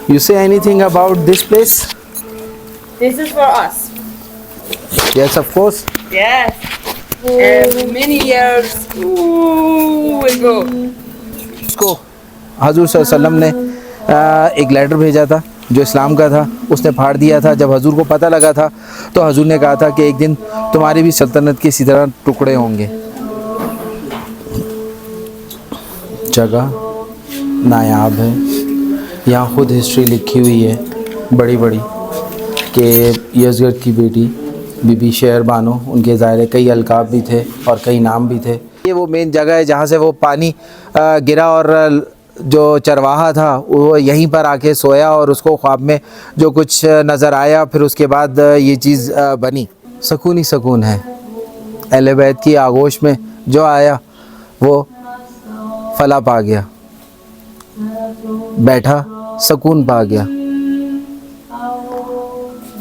You say anything about this place? This is for us. Yes, of course. Yes. And many years ago. उसको हजूर सल्लल्लाहु अलैहि वसल्लम ने एक लेटर भेजा था जो इस्लाम का था, उसने फाड़ दिया था। जब हजूर को पता लगा था तो हजूर ने कहा था कि एक दिन तुम्हारी भी सल्तनत के इसी तरह टुकड़े होंगे। जगह नायाब है, यहाँ खुद हिस्ट्री लिखी हुई है बड़ी बड़ी कि यज़गढ़ की बेटी बीबी शेर बानो, उनके ज़ाहिर कई अलकाब भी थे और कई नाम भी थे। ये वो मेन जगह है जहाँ से वो पानी गिरा और जो चरवाहा था वो यहीं पर आके सोया और उसको ख्वाब में जो कुछ नज़र आया, फिर उसके बाद ये चीज़ बनी। सकून ही सकून है। अहले बैत की आगोश में जो आया वो फला पा गया, बैठा सकून पा गया,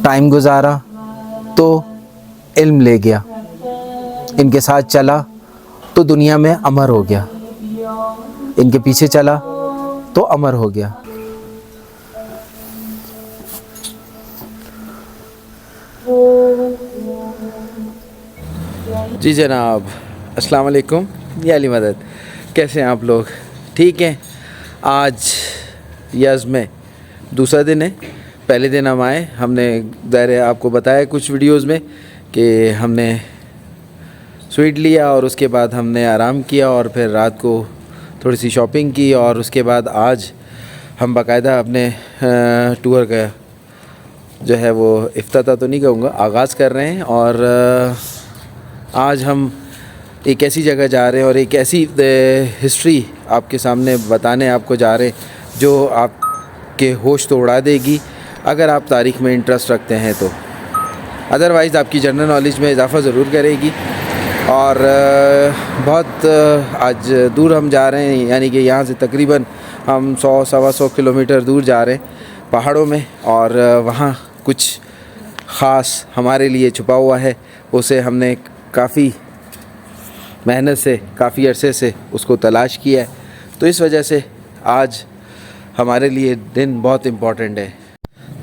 टाइम गुजारा तो इल्म ले गया, इनके साथ चला तो दुनिया में अमर हो गया, इनके पीछे चला तो अमर हो गया। जी जनाब, अस्सलाम वालेकुम, या अली मदद, कैसे हैं आप लोग? ठीक हैं। आज यज़ में दूसरा दिन है। पहले दिन हम आए, हमने ज़ाहिर आपको बताया कुछ वीडियोस में कि हमने स्वीट लिया और उसके बाद हमने आराम किया और फिर रात को थोड़ी सी शॉपिंग की और उसके बाद आज हम बाकायदा अपने टूर का जो है वो इफ्तिताह तो नहीं कहूँगा, आगाज़ कर रहे हैं। और आज हम एक ऐसी जगह जा रहे हैं और एक ऐसी हिस्ट्री आपके सामने बताने आपको जा रहे हैं जो आपके होश तो उड़ा देगी अगर आप तारीख़ में इंटरेस्ट रखते हैं तो। अदरवाइज़ आपकी जनरल नॉलेज में इजाफ़ा ज़रूर करेगी। और बहुत आज दूर हम जा रहे हैं, यानी कि यहाँ से तकरीबन हम 100-125 किलोमीटर दूर जा रहे हैं पहाड़ों में, और वहाँ कुछ ख़ास हमारे लिए छुपा हुआ है। उसे हमने काफ़ी मेहनत से, काफ़ी अरसे से उसको तलाश किया है, तो इस वजह से आज हमारे लिए दिन बहुत इम्पॉर्टेंट है।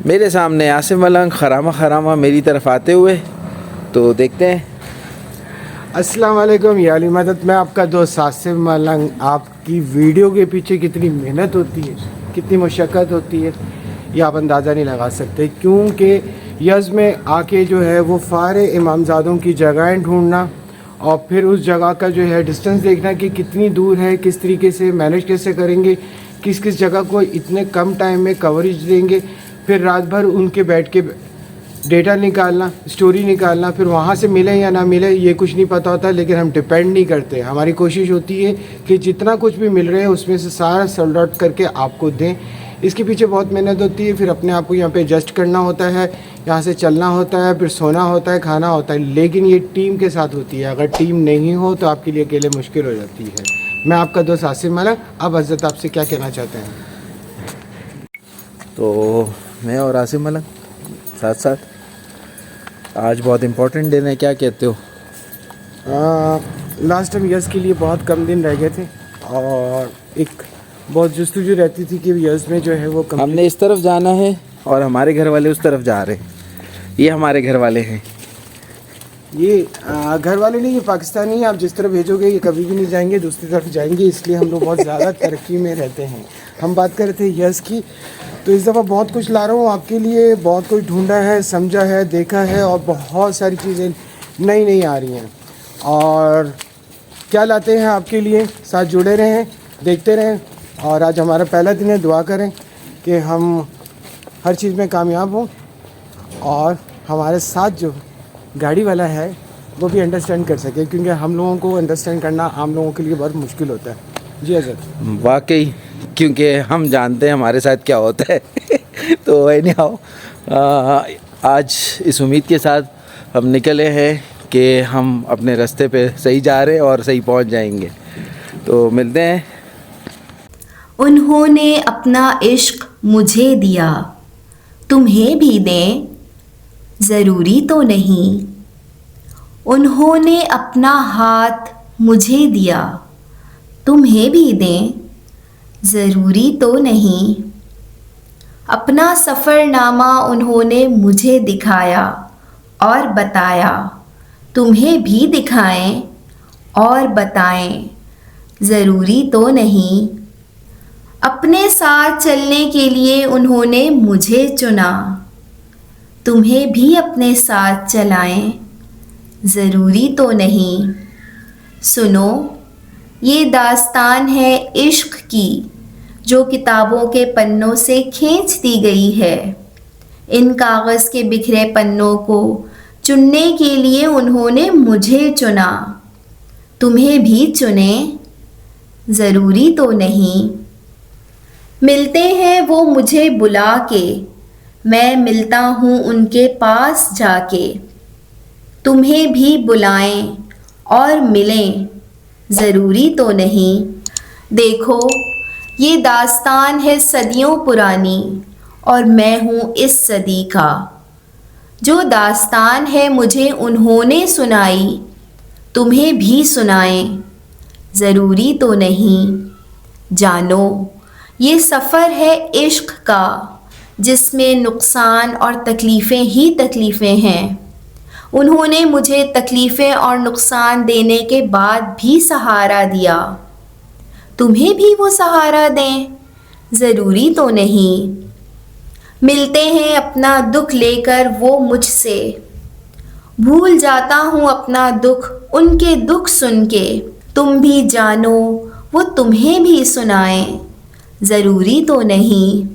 मेरे सामने आसिम मलंग खरामा खरामा मेरी तरफ आते हुए, तो देखते हैं। अस्सलाम वालेकुम, या अली मदद। मैं आपका दोस्त आसिम मलंग। आपकी वीडियो के पीछे कितनी मेहनत होती है, कितनी मशक्क़त होती है, ये आप अंदाज़ा नहीं लगा सकते। क्योंकि यज़ में आके जो है वो सारे इमामज़ादों की जगहें ढूंढना और फिर उस जगह का जो है डिस्टेंस देखना कि कितनी दूर है, किस तरीके से मैनेज कैसे करेंगे, किस किस जगह को इतने कम टाइम में कवरेज देंगे, फिर रात भर उनके बैठ के डेटा निकालना, स्टोरी निकालना, फिर वहाँ से मिले या ना मिले ये कुछ नहीं पता होता। लेकिन हम डिपेंड नहीं करते, हमारी कोशिश होती है कि जितना कुछ भी मिल रहे हैं उसमें से सारा सोल्ड आउट करके आपको दें। इसके पीछे बहुत मेहनत होती है, फिर अपने आप को यहाँ पे एडजस्ट करना होता है, यहाँ से चलना होता है, फिर सोना होता है, खाना होता है। लेकिन ये टीम के साथ होती है, अगर टीम नहीं हो तो आपके लिए अकेले मुश्किल हो जाती है। मैं आपका दोस्त आसिम मलंग। अब हज़रत आपसे क्या कहना चाहते हैं? तो मैं और आसिम मलंग साथ साथ आज बहुत इम्पोर्टेंट दिन है, क्या कहते हो? लास्ट टाइम यज़ के लिए बहुत कम दिन रह गए थे और एक बहुत जस्तुजू रहती थी कि यज़ में जो है वो हमने इस तरफ जाना है और हमारे घर वाले उस तरफ जा रहे हैं। ये हमारे घर वाले हैं, ये घर वाले नहीं, ये पाकिस्तानी हैं। आप जिस तरफ भेजोगे ये कभी भी नहीं जाएंगे, दूसरी तरफ जाएंगे। इसलिए हम लोग बहुत ज़्यादा तरक्की में रहते हैं। हम बात कर रहे थे यज़ की, तो इस दफ़ा बहुत कुछ ला रहा हूँ आपके लिए। बहुत कुछ ढूंढा है, समझा है, देखा है और बहुत सारी चीज़ें नई नई आ रही हैं। और क्या लाते हैं आपके लिए, साथ जुड़े रहें, देखते रहें। और आज हमारा पहला दिन है, दुआ करें कि हम हर चीज़ में कामयाब हों और हमारे साथ जो गाड़ी वाला है वो भी अंडरस्टैंड कर सके, क्योंकि हम लोगों को अंडरस्टैंड करना आम लोगों के लिए बहुत मुश्किल होता है। जी हज़रत। वाकई, क्योंकि हम जानते हैं हमारे साथ क्या होता है। तो नहीं आओ, आज इस उम्मीद के साथ हम निकले हैं कि हम अपने रास्ते पे सही जा रहे हैं और सही पहुंच जाएंगे। तो मिलते हैं। उन्होंने अपना इश्क मुझे दिया, तुम्हें भी दें, ज़रूरी तो नहीं। उन्होंने अपना हाथ मुझे दिया, तुम्हें भी दें, ज़रूरी तो नहीं। अपना सफ़रनामा उन्होंने मुझे दिखाया और बताया, तुम्हें भी दिखाएं और बताएं, ज़रूरी तो नहीं। अपने साथ चलने के लिए उन्होंने मुझे चुना, तुम्हें भी अपने साथ चलाएं, ज़रूरी तो नहीं। सुनो, ये दास्तान है इश्क की जो किताबों के पन्नों से खींच दी गई है। इन कागज़ के बिखरे पन्नों को चुनने के लिए उन्होंने मुझे चुना, तुम्हें भी चुने, ज़रूरी तो नहीं। मिलते हैं वो मुझे बुला के, मैं मिलता हूँ उनके पास जाके, तुम्हें भी बुलाएं और मिलें, ज़रूरी तो नहीं। देखो, ये दास्तान है सदियों पुरानी और मैं हूँ इस सदी का। जो दास्तान है मुझे उन्होंने सुनाई, तुम्हें भी सुनाएं, ज़रूरी तो नहीं। जानो, ये सफ़र है इश्क का जिसमें नुकसान और तकलीफ़ें ही तकलीफ़ें हैं। उन्होंने मुझे तकलीफ़ें और नुकसान देने के बाद भी सहारा दिया, तुम्हें भी वो सहारा दें, ज़रूरी तो नहीं। मिलते हैं अपना दुख लेकर वो मुझसे, भूल जाता हूँ अपना दुख उनके दुख सुन के, तुम भी जानो वो तुम्हें भी सुनाएं, ज़रूरी तो नहीं।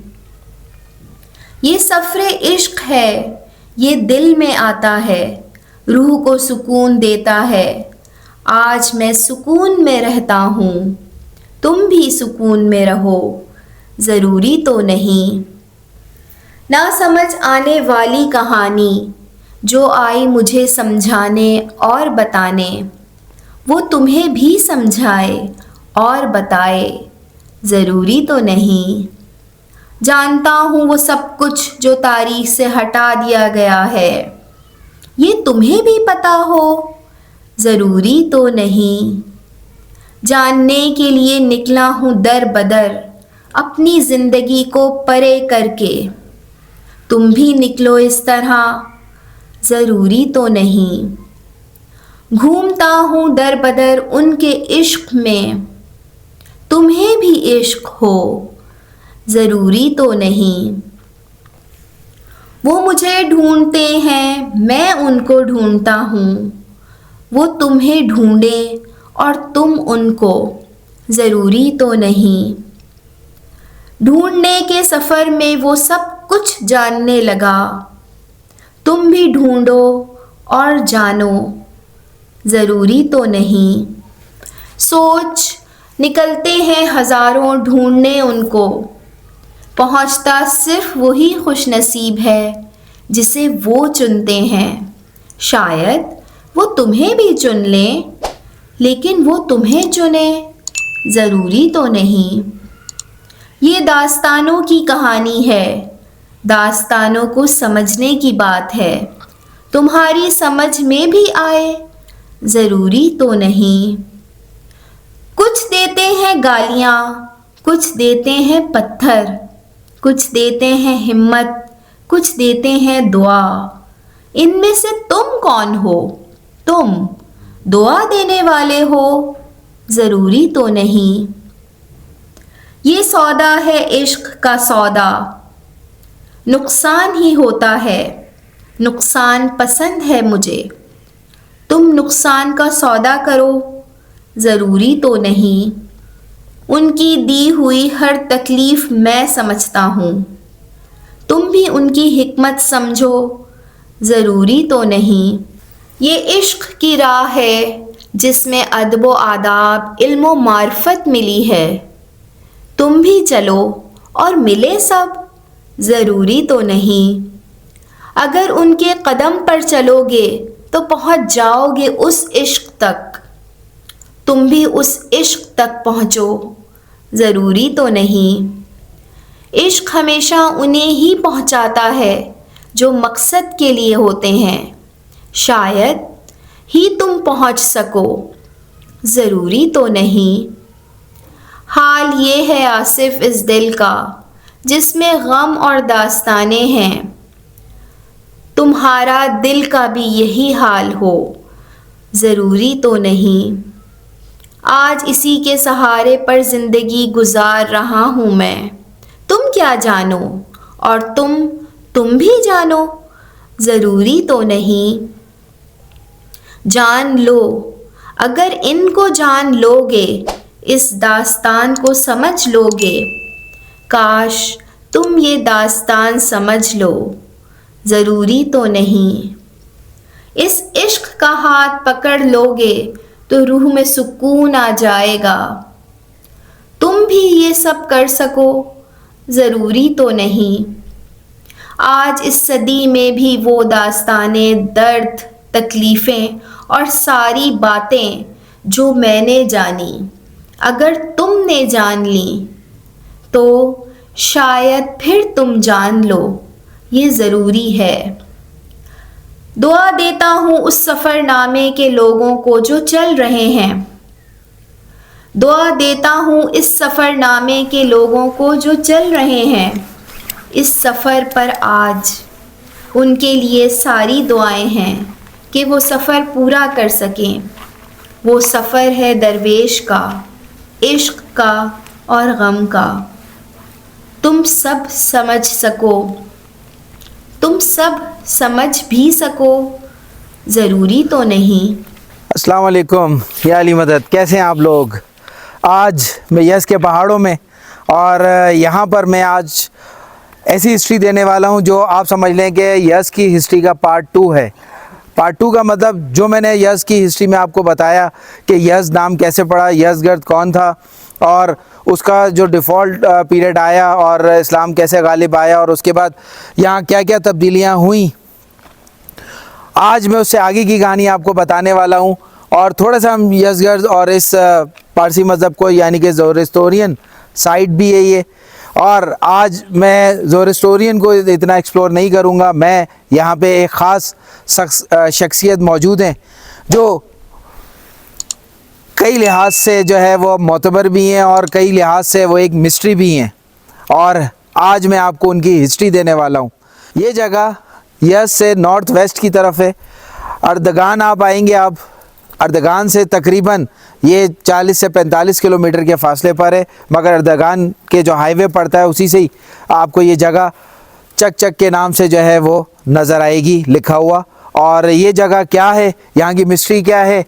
ये सफ़रे इश्क है, ये दिल में आता है, रूह को सुकून देता है। आज मैं सुकून में रहता हूँ, तुम भी सुकून में रहो, ज़रूरी तो नहीं। ना समझ आने वाली कहानी जो आई मुझे समझाने और बताने, वो तुम्हें भी समझाए और बताए, ज़रूरी तो नहीं। जानता हूँ वो सब कुछ जो तारीख से हटा दिया गया है, ये तुम्हें भी पता हो, ज़रूरी तो नहीं। जानने के लिए निकला हूँ दर बदर अपनी ज़िंदगी को परे करके, तुम भी निकलो इस तरह, ज़रूरी तो नहीं। घूमता हूँ दर बदर उनके इश्क में, तुम्हें भी इश्क हो, ज़रूरी तो नहीं। वो मुझे ढूंढते हैं, मैं उनको ढूंढता हूँ, वो तुम्हें ढूंढे और तुम उनको, ज़रूरी तो नहीं। ढूंढने के सफ़र में वो सब कुछ जानने लगा, तुम भी ढूंढो और जानो, ज़रूरी तो नहीं। सोच निकलते हैं हज़ारों ढूंढने उनको, पहुँचता सिर्फ वही खुशनसीब है जिसे वो चुनते हैं। शायद वो तुम्हें भी चुन लें, लेकिन वो तुम्हें चुने, ज़रूरी तो नहीं। ये दास्तानों की कहानी है, दास्तानों को समझने की बात है, तुम्हारी समझ में भी आए, ज़रूरी तो नहीं। कुछ देते हैं गालियाँ, कुछ देते हैं पत्थर, कुछ देते हैं हिम्मत, कुछ देते हैं दुआ। इनमें से तुम कौन हो? तुम दुआ देने वाले हो, ज़रूरी तो नहीं। ये सौदा है इश्क का सौदा, नुकसान ही होता है, नुकसान पसंद है मुझे। तुम नुकसान का सौदा करो, ज़रूरी तो नहीं। उनकी दी हुई हर तकलीफ़ मैं समझता हूँ, तुम भी उनकी हिकमत समझो, ज़रूरी तो नहीं। ये इश्क की राह है जिसमें अदब व आदाब, इल्म व मार्फत मिली है, तुम भी चलो और मिले सब, ज़रूरी तो नहीं। अगर उनके कदम पर चलोगे तो पहुँच जाओगे उस इश्क तक, तुम भी उस इश्क तक पहुँचो, ज़रूरी तो नहीं। इश्क हमेशा उन्हें ही पहुँचाता है जो मकसद के लिए होते हैं, शायद ही तुम पहुँच सको, ज़रूरी तो नहीं। हाल ये है आसिफ इस दिल का जिसमें गम और दास्तानें हैं। तुम्हारा दिल का भी यही हाल हो, ज़रूरी तो नहीं। आज इसी के सहारे पर ज़िंदगी गुजार रहा हूँ मैं। तुम क्या जानो और तुम भी जानो, ज़रूरी तो नहीं। जान लो, अगर इनको जान लोगे, इस दास्तान को समझ लोगे। काश तुम ये दास्तान समझ लो, ज़रूरी तो नहीं। इस इश्क का हाथ पकड़ लोगे तो रूह में सुकून आ जाएगा। तुम भी ये सब कर सको, ज़रूरी तो नहीं। आज इस सदी में भी वो दास्तानें, दर्द, तकलीफ़ें और सारी बातें जो मैंने जानी, अगर तुमने जान ली तो शायद फिर तुम जान लो, ये ज़रूरी है। दुआ देता हूँ उस सफ़रनामे के लोगों को जो चल रहे हैं। दुआ देता हूँ इस सफ़रनामे के लोगों को जो चल रहे हैं। इस सफ़र पर आज उनके लिए सारी दुआएं हैं कि वो सफ़र पूरा कर सकें। वो सफ़र है दरवेश का, इश्क का और गम का। तुम सब समझ सको, तुम सब समझ भी सको, ज़रूरी तो नहीं। अस्सलाम वालेकुम या अली मदद, कैसे हैं आप लोग। आज मैं यस के पहाड़ों में, और यहाँ पर मैं आज ऐसी हिस्ट्री देने वाला हूँ जो आप समझ लें कि यस की हिस्ट्री का पार्ट 2 है। पार्ट 2 का मतलब, जो मैंने यस की हिस्ट्री में आपको बताया कि यस नाम कैसे पड़ा, यज़गर्द कौन था, और उसका जो डिफ़ॉल्ट पीरियड आया और इस्लाम कैसे गालिब आया, और उसके बाद यहाँ क्या क्या तब्दीलियाँ हुई, आज मैं उससे आगे की कहानी आपको बताने वाला हूँ। और थोड़ा सा हम यज़गर्द और इस पारसी मज़हब को, यानी कि ज़ोरिस्टोरियन साइड भी है ये, और आज मैं ज़ोरिस्टोरियन को इतना एक्सप्लोर नहीं करूँगा। मैं यहाँ पे एक ख़ास शख्सियत मौजूद हैं जो कई लिहाज से जो है वो मोतबर भी हैं और कई लिहाज से वो एक मिस्ट्री भी हैं, और आज मैं आपको उनकी हिस्ट्री देने वाला हूँ। ये जगह यस से नॉर्थ वेस्ट की तरफ है। अर्दगान आप आएंगे, आप अर्दगान से तकरीबन ये 40 से 45 किलोमीटर के फासले पर है, मगर अर्दगान के जो हाईवे पड़ता है उसी से ही आपको ये जगह चक चक के नाम से जो है वो नज़र आएगी लिखा हुआ। और ये जगह क्या है, यहाँ की मिस्ट्री क्या है।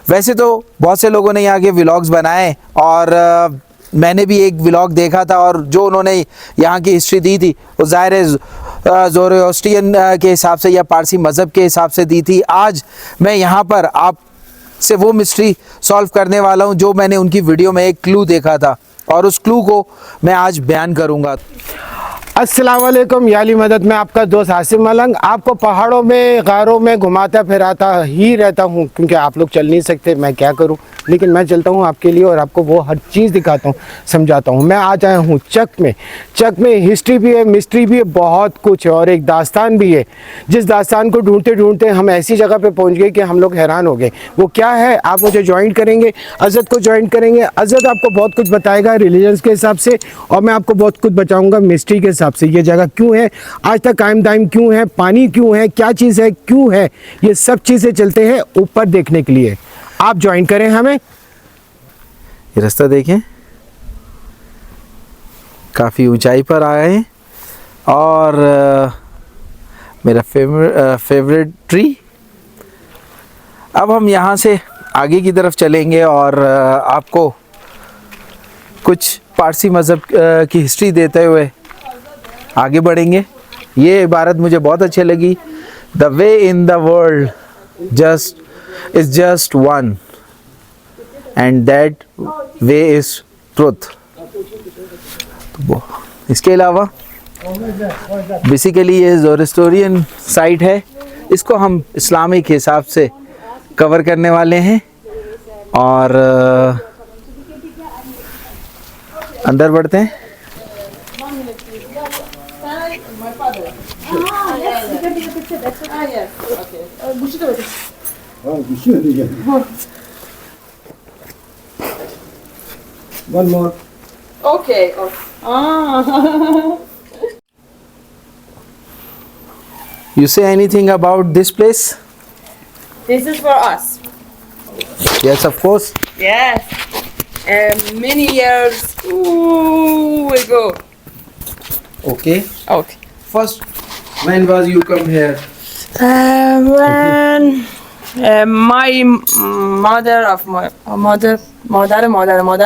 वैसे तो बहुत से लोगों ने यहाँ के व्लॉग्स बनाए, और मैंने भी एक व्लॉग देखा था, और जो उन्होंने यहाँ की हिस्ट्री दी थी वो ज़ाहिर है ज़ोरोस्ट्रियन के हिसाब से या पारसी मज़हब के हिसाब से दी थी। आज मैं यहाँ पर आप से वो मिस्ट्री सॉल्व करने वाला हूँ जो मैंने उनकी वीडियो में एक क्लू देखा था, और उस क्लू को मैं आज बयान करूँगा। अस्सलाम वालेकुम या अली मदद, मैं आपका दोस्त हासिम मलंग आपको पहाड़ों में, गारों में घुमाता फिराता ही रहता हूँ, क्योंकि आप लोग चल नहीं सकते, मैं क्या करूँ, लेकिन मैं चलता हूँ आपके लिए और आपको वो हर चीज़ दिखाता हूँ, समझाता हूँ। मैं आज आया हूँ चक में। चक में हिस्ट्री भी है, मिस्ट्री भी है, बहुत कुछ है, और एक दास्तान भी है, जिस दास्तान को ढूंढते ढूंढते हम ऐसी जगह पे पहुँच गए कि हम लोग हैरान हो गए। वो क्या है, आप मुझे ज्वाइन करेंगे, अज़द को ज्वाइन करेंगे। अज़द आपको बहुत कुछ बताएगा रिलीजन्स के हिसाब से, और मैं आपको बहुत कुछ बताऊँगा मिस्ट्री के हिसाब से। ये जगह क्यों है, आज तक कायम दायम क्यों है, पानी क्यों है, क्या चीज़ है, क्यों है, ये सब चीज़ें चलते हैं ऊपर देखने के लिए। आप ज्वाइन करें हमें। ये रास्ता देखें, काफ़ी ऊंचाई पर आए हैं, और मेरा फेवरेट ट्री। अब हम यहाँ से आगे की तरफ चलेंगे और आपको कुछ पारसी मज़हब की हिस्ट्री देते हुए आगे बढ़ेंगे। ये इबारत मुझे बहुत अच्छी लगी, the way in the world is just one and that way is truth. इसके अलावा बेसिकली ये ज़ोरिस्टोरियन साइट है, इसको हम इस्लामिक हिसाब से कवर करने वाले हैं, और अंदर बढ़ते हैं। One more. Okay. Ah. You say anything about this place? This is for us. Yes, of course. Yes. Many years ago. Okay. Okay. First, when was you come here? When my mother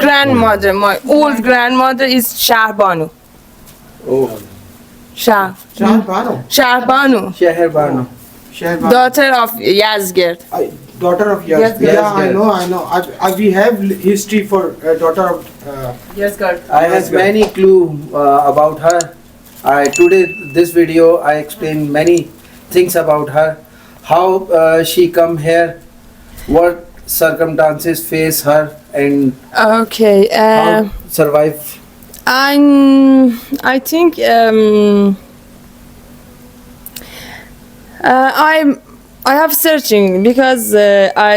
Grandmother. My old grandmother is Shahbanu. Oh, Shahbanu. Shahbanu. Sheher Bano. Shahbanu. Daughter of Yazgir. Daughter of Yazgir. Yes, Yeah, I yes. know. We have history for daughter of. Yazgir. I have many clue about her. Today this video I explain many things about her. How she come here, what circumstances face her, and Okay. how survive. I think I have searching because I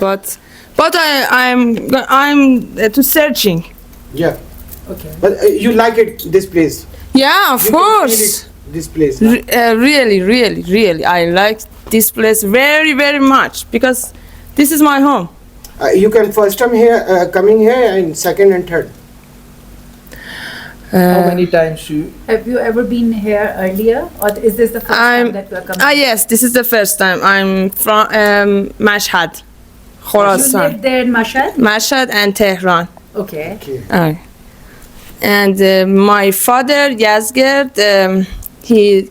but I'm to searching. Yeah. Okay. But you like it, this place? Yeah, of You can feel course. it, this place. Really, I like this place very, very much because this is my home. You can first time here, coming here, and second and third. How many times you? Have you ever been here earlier, or is this the first time that you are coming? Yes, this is the first time. I'm from Mashhad, You Khorasan. live there in Mashhad? Mashhad and Tehran. Okay. Okay. And my father Yazgird, he's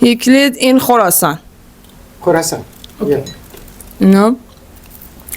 He killed in Khorasan. Khorasan. Okay. Yeah. No?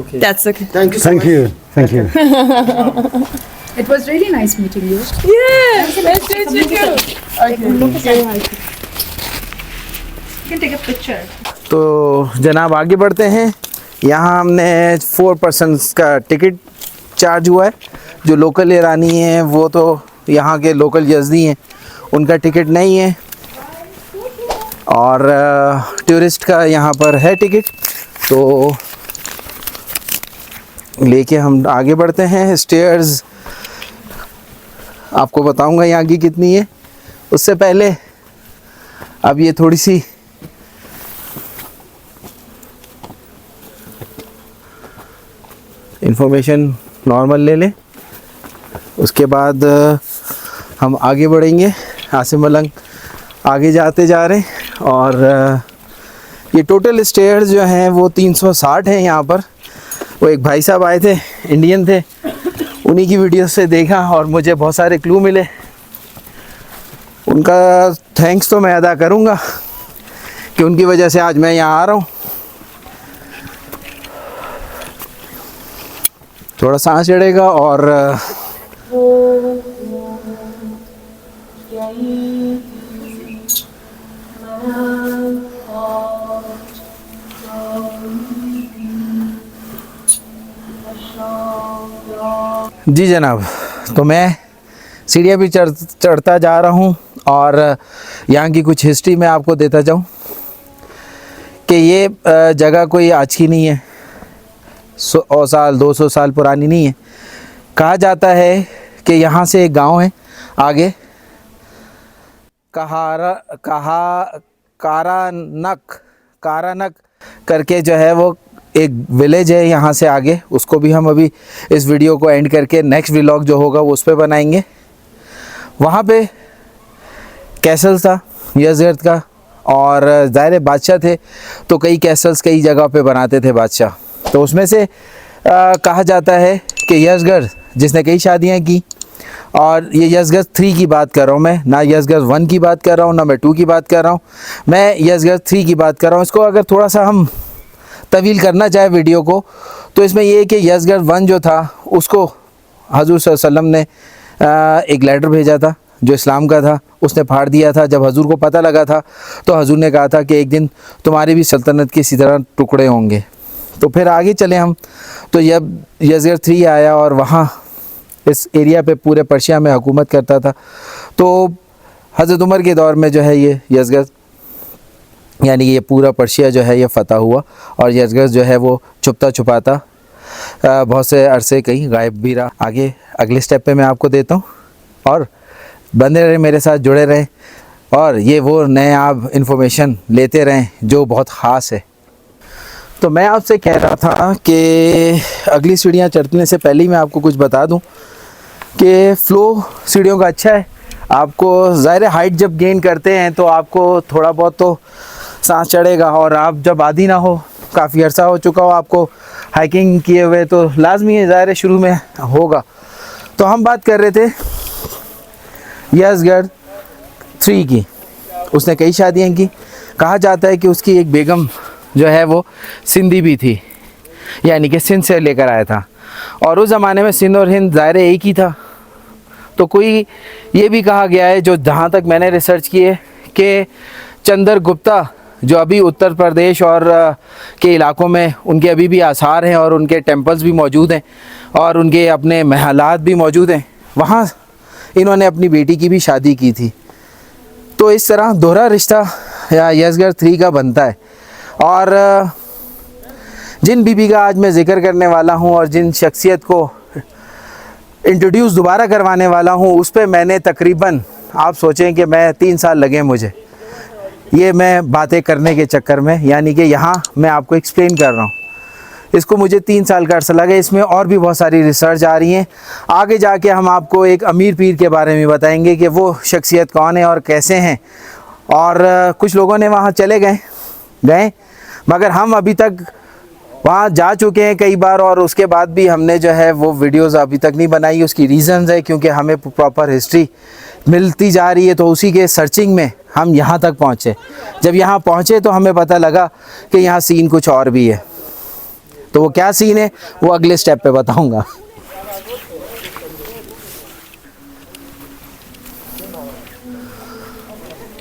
Okay. That's okay. Thank you so much. Thank you. It was really nice meeting you. Yes, let's meet you. You can take a picture. तो जनाब आगे बढ़ते हैं. यहाँ हमने 4 persons का ticket charge हुआ है. जो लोकल ईरानी हैं वो तो यहाँ के लोकल यज़दी हैं, उनका टिकट नहीं है. और टूरिस्ट का यहाँ पर है टिकट. तो लेके हम आगे बढ़ते हैं. स्टेयर्स आपको बताऊंगा यहाँ की कितनी है. उससे पहले अब ये थोड़ी सी इंफॉर्मेशन नॉर्मल ले लें. उसके बाद हम आगे बढ़ेंगे. आसिम मलंग आगे जाते जा रहे हैं. और ये टोटल स्टेयर्स जो हैं वो 360 हैं यहाँ पर. वो एक भाई साहब आए थे, इंडियन थे, उन्हीं की वीडियो से देखा और मुझे बहुत सारे क्लू मिले. उनका थैंक्स तो मैं अदा करूँगा कि उनकी वजह से आज मैं यहाँ आ रहा हूँ. थोड़ा सांस चढ़ेगा और जी जनाब. तो मैं सीढ़ियाँ भी चढ़ता जा रहा हूँ और यहाँ की कुछ हिस्ट्री मैं आपको देता जाऊँ कि ये जगह कोई आज की नहीं है, 100 साल 200 साल पुरानी नहीं है. कहा जाता है कि यहाँ से एक गांव है आगे, कारानक करके जो है वो एक विलेज है यहाँ से आगे. उसको भी हम अभी इस वीडियो को एंड करके नेक्स्ट व्लॉग जो होगा वो उस पर बनाएंगे. वहाँ पे कैसल था यज़गर्द का, और ज़ाहिर बादशाह थे तो कई कैसल्स कई जगह पे बनाते थे बादशाह. तो उसमें से कहा जाता है कि यज़गर्द जिसने कई शादियाँ की, और ये यज़गर्द 3 की बात कर रहा हूँ मैं, ना यज़गर्द 1 की बात कर रहा हूँ, ना मैं 2 की बात कर रहा हूँ, मैं यज़गर्द 3 की बात कर रहा हूँ. इसको अगर थोड़ा सा हम तवील करना चाहे वीडियो को, तो इसमें ये है कि यज़गर्द 1 जो था उसको हज़ूर सल्लल्लाहु अलैहि वसल्लम ने एक लेटर भेजा था जो इस्लाम का था, उसने फाड़ दिया था. जब हज़ूर को पता लगा था तो हज़ूर ने कहा था कि एक दिन तुम्हारी भी सल्तनत के इसी तरह टुकड़े होंगे. तो फिर आगे चले हम, तो जब यज़गर्द 3 आया और वहाँ इस एरिया पे पूरे पर्शिया में हुकूमत करता था, तो हज़रत उमर के दौर में जो है ये यज़गर्द यानी कि ये पूरा पर्शिया जो है ये फ़तह हुआ और यज़गर्द जो है वो छुपता छुपाता बहुत से अरसे कहीं गायब भी रहा। आगे अगले स्टेप पे मैं आपको देता हूँ और बने रहे मेरे साथ, जुड़े रहें और ये वो नए आप इन्फॉर्मेशन लेते रहें जो बहुत ख़ास है। तो मैं आपसे कह रहा था कि अगली सीढ़ियाँ चढ़ने से पहले ही मैं आपको कुछ बता दूं कि फ़्लो सीढ़ियों का अच्छा है। आपको ज़ाहिर हाइट जब गेन करते हैं तो आपको थोड़ा बहुत तो सांस चढ़ेगा, और आप जब आदी ना हो, काफ़ी अर्सा हो चुका हो आपको हाइकिंग किए हुए, तो लाजमी है ज़ाहिर शुरू में होगा। तो हम बात कर रहे थे यज़गर्द 3 की। उसने कई शादियाँ की। कहा जाता है कि उसकी एक बेगम जो है वो सिंधी भी थी, यानी कि सिंध से लेकर आया था, और उस ज़माने में सिंध और हिंद ज़ाहिर एक ही था। तो कोई ये भी कहा गया है, जो जहाँ तक मैंने रिसर्च की है, कि चंद्रगुप्ता जो अभी उत्तर प्रदेश और के इलाकों में उनके अभी भी आसार हैं और उनके टेम्पल्स भी मौजूद हैं और उनके अपने महलात भी मौजूद हैं, वहाँ इन्होंने अपनी बेटी की भी शादी की थी। तो इस तरह दोहरा रिश्ता या यज़गर्द 3 का बनता है। और जिन बीबी का आज मैं ज़िक्र करने वाला हूँ और जिन शख्सियत को इंट्रोड्यूस दोबारा करवाने वाला हूँ, उस पर मैंने तकरीबन, आप सोचें कि मैं 3 साल लगे मुझे ये मैं बातें करने के चक्कर में, यानी कि यहाँ मैं आपको एक्सप्लेन कर रहा हूँ, इसको मुझे 3 साल का अर्सा लगा। इसमें और भी बहुत सारी रिसर्च आ रही हैं। आगे जाके हम आपको एक अमीर पीर के बारे में बताएंगे कि वो शख्सियत कौन है और कैसे हैं। और कुछ लोगों ने वहाँ चले गए, मगर हम अभी तक वहाँ जा चुके हैं कई बार, और उसके बाद भी हमने जो है वो वीडियोस अभी तक नहीं बनाई। उसकी रीज़न्स है क्योंकि हमें प्रॉपर हिस्ट्री मिलती जा रही है, तो उसी के सर्चिंग में हम यहाँ तक पहुँचे। जब यहाँ पहुँचे तो हमें पता लगा कि यहाँ सीन कुछ और भी है। तो वो क्या सीन है वो अगले स्टेप पे बताऊँगा।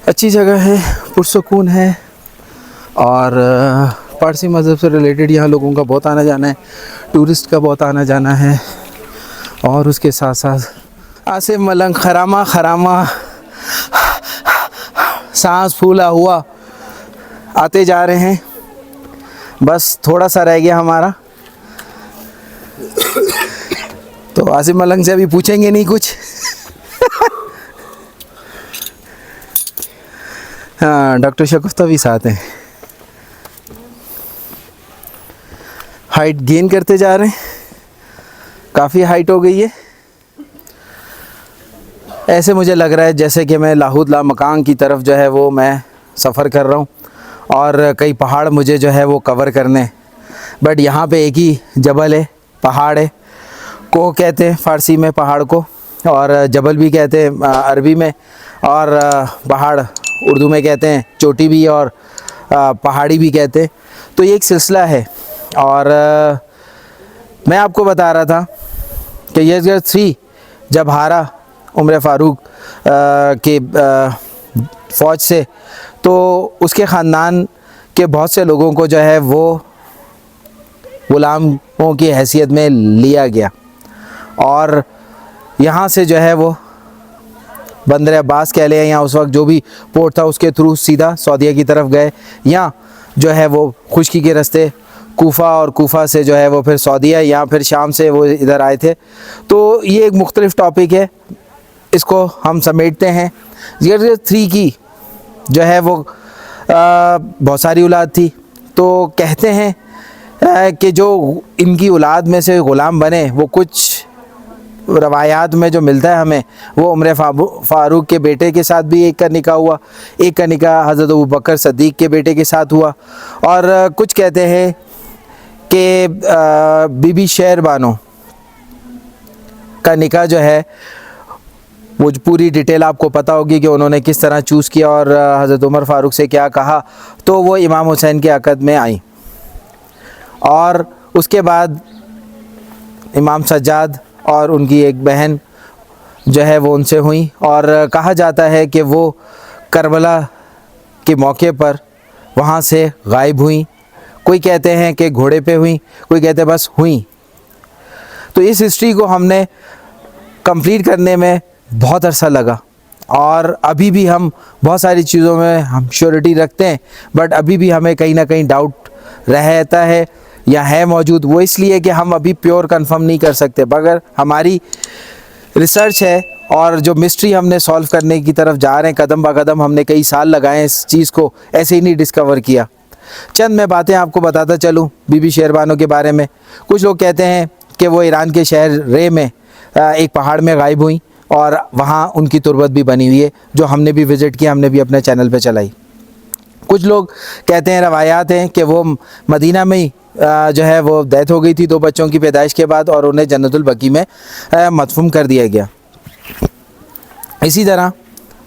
अच्छी जगह है, पुरसुकून है, और पारसी मज़हब से रिलेटेड यहाँ लोगों का बहुत आना जाना है, टूरिस्ट का बहुत आना जाना है। और उसके साथ साथ आसिफ मलंग खरामा सांस फूला हुआ आते जा रहे हैं। बस थोड़ा सा रह गया हमारा, तो आसिफ मलंग से अभी पूछेंगे नहीं कुछ। हाँ, डॉक्टर शकुफ्ता भी साथ हैं। हाइट गेन करते जा रहे हैं, काफ़ी हाइट हो गई है। ऐसे मुझे लग रहा है जैसे कि मैं लाहौद लामकान की तरफ जो है वो मैं सफ़र कर रहा हूँ, और कई पहाड़ मुझे जो है वो कवर करने। बट यहाँ पे एक ही जबल है, पहाड़ है, को कहते हैं फ़ारसी में पहाड़ को, और जबल भी कहते हैं अरबी में, और पहाड़ उर्दू में कहते हैं, चोटी भी और पहाड़ी भी कहते हैं। तो ये एक सिलसिला है। और मैं आपको बता रहा था कि यज़गर्द 3 जब हारा उमर फ़ारूक के फ़ौज से, तो उसके ख़ानदान के बहुत से लोगों को जो है वो ग़ुलामों की हैसियत में लिया गया, और यहाँ से जो है वो बंदर अब्बास कह लें या उस वक्त जो भी पोर्ट था उसके थ्रू सीधा सऊदीया की तरफ गए, या जो है वो खुशकी के रास्ते कूफ़ा, और कूफ़ा से जो है वो फिर सऊदीया, या फिर शाम से वो इधर आए थे। तो ये एक मुख्तलिफ़ टॉपिक है, इसको हम समेटते हैं। यज़गर्द 3 की जो है वो बहुत सारी औलाद थी। तो कहते हैं कि जो इनकी औलाद में से ग़ुलाम बने, वो कुछ रवायात में जो मिलता है हमें, वो उमर फ़ारूक के बेटे के साथ भी एक का निकाह हुआ, एक का निकाह हज़रत अबू बकर सद्दीक़ के बेटे के साथ हुआ, और कुछ कहते हैं कि बीबी शेर बानो का निकाह जो है वो पूरी डिटेल आपको पता होगी कि उन्होंने किस तरह चूज़ किया और हज़रत उमर फ़ारूक से क्या कहा। तो वो इमाम हुसैन के अक़द में आई, और उसके बाद इमाम सज्जाद और उनकी एक बहन जो है वो उनसे हुई, और कहा जाता है कि वो करबला के मौके पर वहाँ से गायब हुई। कोई कहते हैं कि घोड़े पे हुई, कोई कहते हैं बस हुई। तो इस हिस्ट्री को हमने कंप्लीट करने में बहुत अरसा लगा, और अभी भी हम बहुत सारी चीज़ों में हम श्योरिटी रखते हैं, बट अभी भी हमें कहीं ना कहीं डाउट रहता है या है मौजूद। वो इसलिए कि हम अभी प्योर कंफर्म नहीं कर सकते, मगर हमारी रिसर्च है और जो मिस्ट्री हमने सॉल्व करने की तरफ जा रहे हैं कदम ब कदम, हमने कई साल लगाए इस चीज़ को, ऐसे ही नहीं डिस्कवर किया। चंद मैं बातें आपको बताता चलूँ बीबी शेरबानो के बारे में। कुछ लोग कहते हैं कि वो ईरान के शहर रे में एक पहाड़ में गायब हुई और वहाँ उनकी तुरबत भी बनी हुई है, जो हमने भी विज़िट किया, हमने भी अपने चैनल पे चलाई। कुछ लोग कहते हैं, रवायात हैं कि वो मदीना में ही जो है वो डेथ हो गई थी 2 बच्चों की पैदाइश के बाद, और उन्हें जन्नतुल बकी में मदफून कर दिया गया। इसी तरह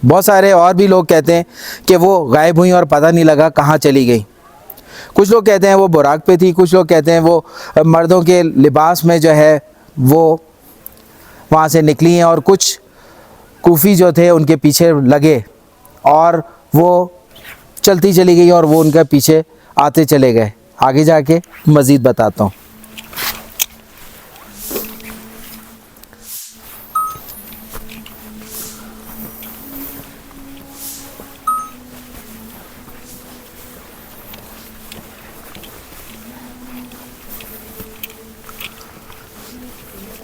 बहुत सारे और भी लोग कहते हैं कि वो गायब हुई और पता नहीं लगा कहाँ चली गई। कुछ लोग कहते हैं वो बुराक पे थी, कुछ लोग कहते हैं वो मर्दों के लिबास में जो है वो वहाँ से निकली हैं, और कुछ कूफ़ी जो थे उनके पीछे लगे और वो चलती चली गई और वो उनके पीछे आते चले गए। आगे जाके मज़ीद बताता हूँ।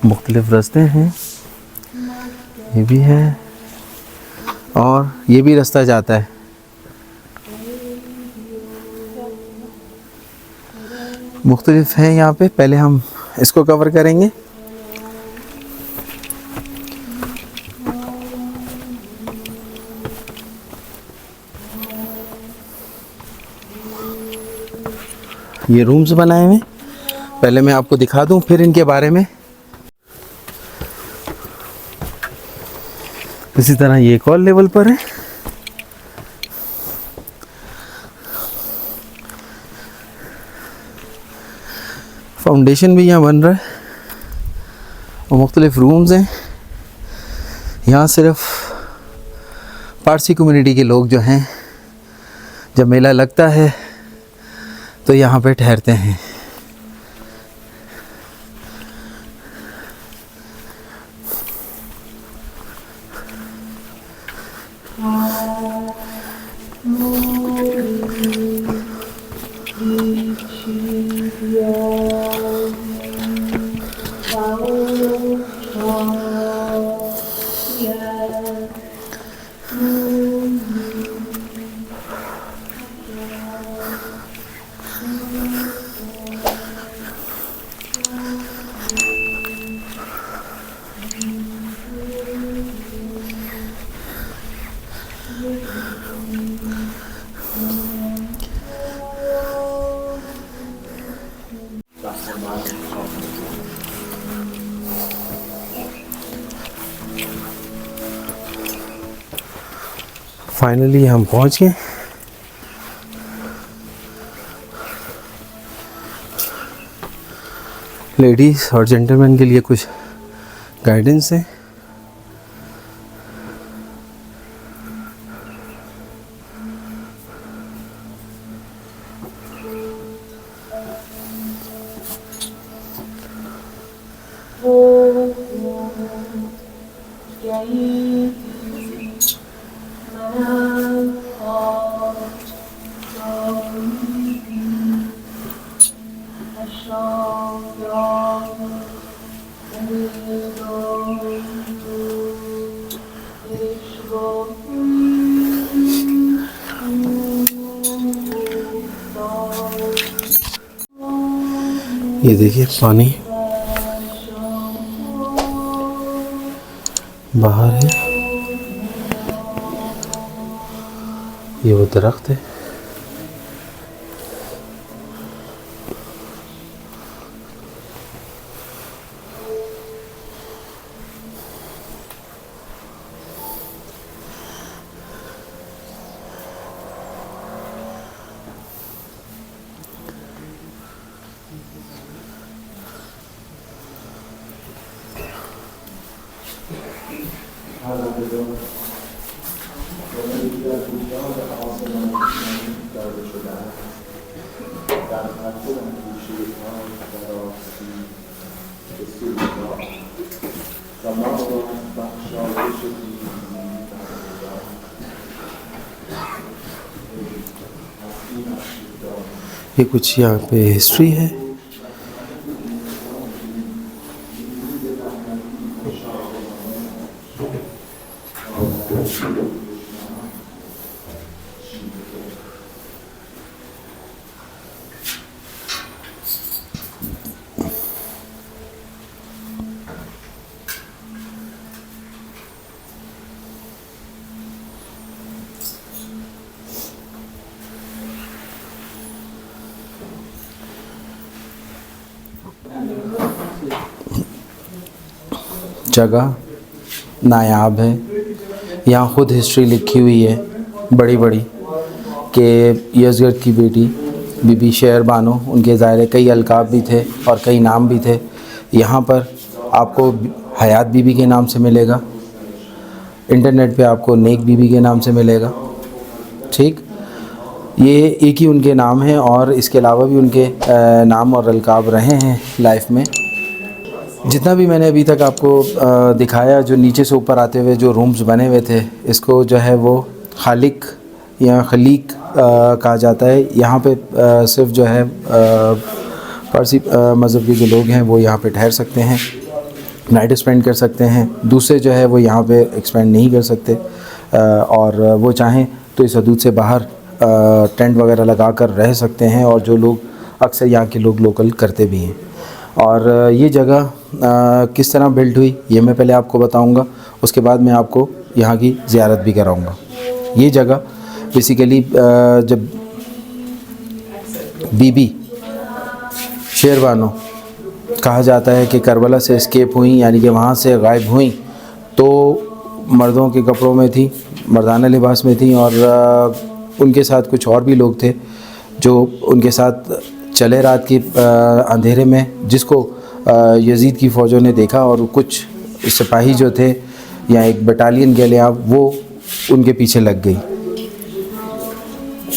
मुख्तलिफ रास्ते हैं, ये भी है और ये भी रास्ता जाता है। मुख्तलिफ है यहाँ पे, पहले हम इसको कवर करेंगे। ये रूम्स बनाए हुए, पहले मैं आपको दिखा दूँ फिर इनके बारे में। इसी तरह ये एक और लेवल पर है। फाउंडेशन भी यहाँ बन रहा है और मुख्तलिफ रूम्स हैं। यहाँ सिर्फ पारसी कम्युनिटी के लोग जो हैं, जब मेला लगता है तो यहाँ पे ठहरते हैं। फाइनली हम पहुंच गए। लेडीज़ और जेंटलमैन के लिए कुछ गाइडेंस है। ये देखिए पानी बाहर है, ये वो दरख्त है। ये कुछ यहाँ पे हिस्ट्री है। जगह नायाब है, यहाँ ख़ुद हिस्ट्री लिखी हुई है बड़ी बड़ी कि यज़गढ़ की बेटी बीबी शेर बानो, उनके ज़ाहिर कई अलकाब भी थे और कई नाम भी थे। यहाँ पर आपको हयात बीबी के नाम से मिलेगा, इंटरनेट पे आपको नेक बीबी के नाम से मिलेगा। ठीक, ये एक ही उनके नाम हैं और इसके अलावा भी उनके नाम और अलकाब रहे हैं लाइफ में। जितना भी मैंने अभी तक आपको दिखाया, जो नीचे से ऊपर आते हुए जो रूम्स बने हुए थे, इसको जो है वो खालिक या खलीक कहा जाता है। यहाँ पे सिर्फ जो है पारसी मज़हब के जो लोग हैं वो यहाँ पे ठहर सकते हैं, नाइट स्पेंड कर सकते हैं। दूसरे जो है वो यहाँ पे एक्सपेंड नहीं कर सकते और वो चाहें तो इस हदूद से बाहर टेंट वगैरह लगा कर रह सकते हैं, और जो लोग अक्सर यहाँ के लोग लोकल करते भी हैं। और ये जगह किस तरह बिल्ड हुई ये मैं पहले आपको बताऊंगा, उसके बाद मैं आपको यहाँ की ज़ियारत भी कराऊंगा। ये जगह बेसिकली जब बीबी शेर बानो कहा जाता है कि करबला से एस्केप हुई, यानी कि वहाँ से गायब हुई, तो मर्दों के कपड़ों में थी, मर्दाना लिबास में थी, और उनके साथ कुछ और भी लोग थे जो उनके साथ चले रात की अंधेरे में, जिसको यजीद की फ़ौजों ने देखा, और कुछ सिपाही जो थे या एक बटालियन कह लें आप, वो उनके पीछे लग गई,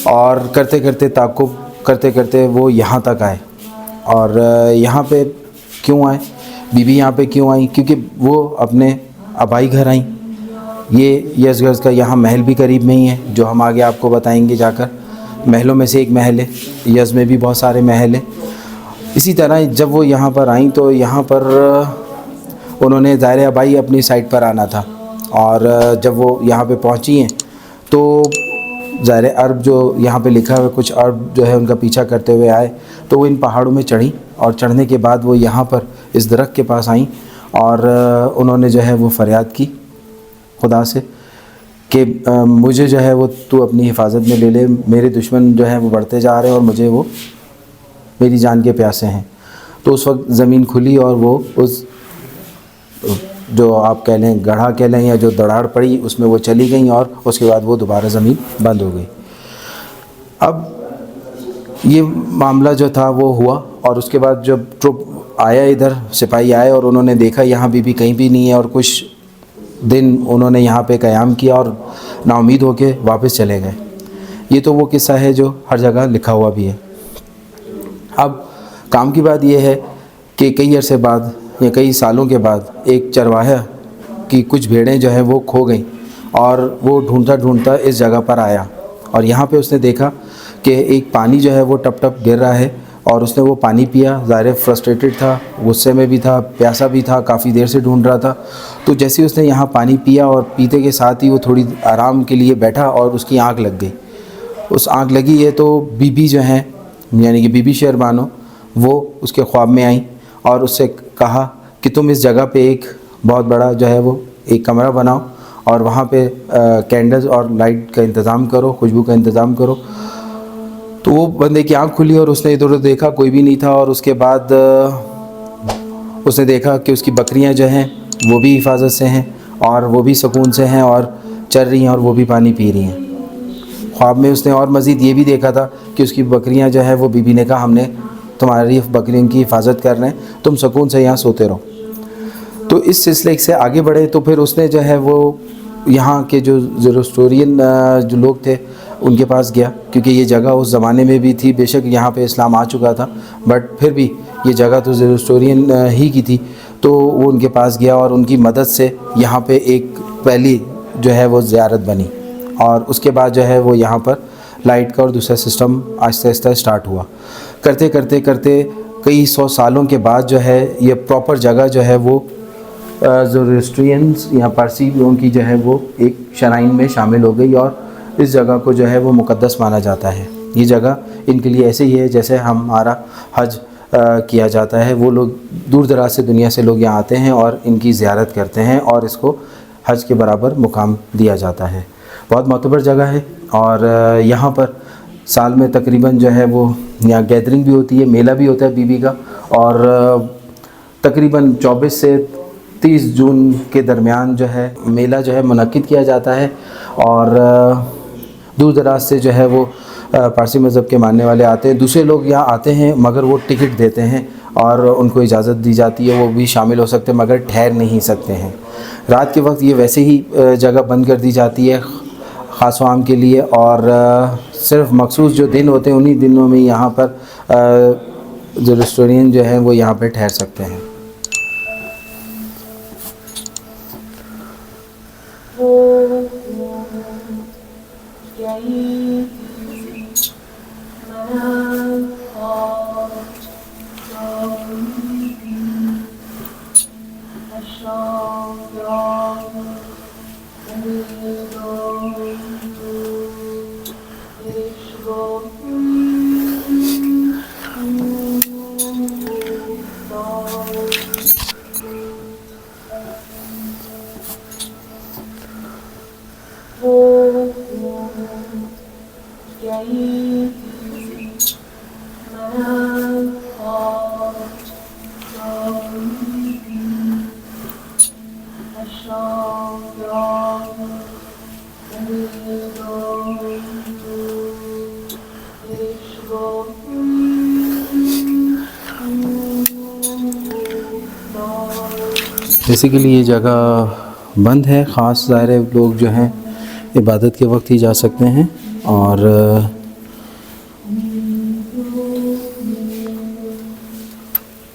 और करते करते ताक़ुब करते करते वो यहाँ तक आए। और यहाँ पे क्यों आए, बीबी यहाँ पे क्यों आई, क्योंकि वो अपने आबाई घर आई। ये यज़गढ़ का यहाँ महल भी करीब में ही है, जो हम आगे आपको बताएंगे जाकर। महलों में से एक महल है, यज़ में भी बहुत सारे महल हैं। इसी तरह जब वो यहाँ पर आईं तो यहाँ पर उन्होंने ज़ाहिर आबाई अपनी साइड पर आना था, और जब वो यहाँ पे पहुँची हैं तो ज़ाहिर अरब जो यहाँ पे लिखा हुआ, कुछ अरब जो है उनका पीछा करते हुए आए, तो वो इन पहाड़ों में चढ़ी, और चढ़ने के बाद वो यहाँ पर इस दरख्त के पास आईं, और उन्होंने जो है वो फ़रियाद की खुदा से कि मुझे जो है वो तू अपनी हिफाजत में ले ले, मेरे दुश्मन जो हैं वो बढ़ते जा रहे हैं और मुझे वो मेरी जान के प्यासे हैं। तो उस वक्त ज़मीन खुली और वो उस जो आप कह लें गढ़ा कह लें या जो दरार पड़ी उसमें वो चली गई, और उसके बाद वो दोबारा ज़मीन बंद हो गई। अब ये मामला जो था वो हुआ, और उसके बाद जब ट्रुप आया, इधर सिपाही आए और उन्होंने देखा यहाँ बीबी कहीं भी नहीं है, और कुछ दिन उन्होंने यहाँ पे क़याम किया और नाउम्मीद होके वापस चले गए। ये तो वो किस्सा है जो हर जगह लिखा हुआ भी है। अब काम की बात यह है कि कई अरसे बाद या कई सालों के बाद एक चरवाहा की कुछ भेड़ें जो है वो खो गई, और वो ढूंढता ढूंढता इस जगह पर आया, और यहाँ पे उसने देखा कि एक पानी जो है वो टप टप गिर रहा है, और उसने वो पानी पिया। ज़ाहिर फ्रस्ट्रेटेड था, गुस्से में भी था, प्यासा भी था, काफ़ी देर से ढूंढ रहा था। तो जैसे उसने यहाँ पानी पिया और पीते के साथ ही वो थोड़ी आराम के लिए बैठा, और उसकी आँख लग गई। उस आँख लगी है तो बीबी जो हैं यानी कि बीबी शेर बानो, वो उसके ख्वाब में आई और उससे कहा कि तुम इस जगह पे एक बहुत बड़ा जो है वो एक कमरा बनाओ, और वहाँ पे कैंडल्स और लाइट का इंतज़ाम करो, खुशबू का इंतज़ाम करो। तो वो बंदे की आँख खुली और उसने इधर उधर देखा, कोई भी नहीं था, और उसके बाद उसने देखा कि उसकी बकरियां जो हैं वो भी हिफाजत से हैं, और वो भी सुकून से हैं और चल रही हैं, और वो भी पानी पी रही हैं। ख्वाब में उसने और मज़ीद ये भी देखा था कि उसकी बकरियां जो है वो बीबी ने कहा हमने तुम्हारी बकरियों की हिफाजत कर रहे हैं, तुम सुकून से यहाँ सोते रहो। तो इस सिलसिले से आगे बढ़े, तो फिर उसने जो है वो यहाँ के जो ज़रोस्टोरियन जो लोग थे उनके पास गया, क्योंकि ये जगह उस ज़माने में भी थी। बेशक यहाँ पे इस्लाम आ चुका था, बट फिर भी ये जगह तो ज़रोस्टोरियन ही की थी। तो वो उनके पास गया और उनकी मदद से यहाँ पे एक पहली जो है वो ज़ियारत बनी, और उसके बाद जो है वो यहाँ पर लाइट का और दूसरा सिस्टम आहिस्ता आहिस्ता स्टार्ट हुआ। करते करते करते कई 100 सालों के बाद जो है ये प्रॉपर जगह जो है वो ज़ोरोस्ट्रियंस या पारसी लोगों की जो है वो एक शराइन में शामिल हो गई और इस जगह को जो है वो मुक़द्दस माना जाता है। ये जगह इनके लिए ऐसे ही है जैसे हमारा हज किया जाता है। वो लोग दूर दराज से दुनिया से लोग यहाँ आते हैं और इनकी ज़ियारत करते हैं और इसको हज के बराबर मुकाम दिया जाता है। बहुत मोतबर जगह है और यहाँ पर साल में तकरीबन जो है वो यहाँ गैदरिंग भी होती है, मेला भी होता है बीबी का, और तकरीबन 24 से 30 जून के दरमियान जो है मेला जो है मुनक्किद किया जाता है और दूर दराज से जो है वो पारसी मज़हब के मानने वाले आते हैं। दूसरे लोग यहाँ आते हैं मगर वो टिकट देते हैं और उनको इजाज़त दी जाती है, वो भी शामिल हो सकते हैं मगर ठहर नहीं सकते हैं। रात के वक्त ये वैसे ही जगह बंद कर दी जाती है ख़ास आम के लिए और सिर्फ मखसूस जो दिन होते हैं उन्हीं दिनों में यहाँ पर जो रेस्टोरेंट जो हैं वो यहाँ पर ठहर सकते हैं। बेसिकली ये जगह बंद है, ख़ास ज़ाहिर है लोग जो हैं इबादत के वक्त ही जा सकते हैं और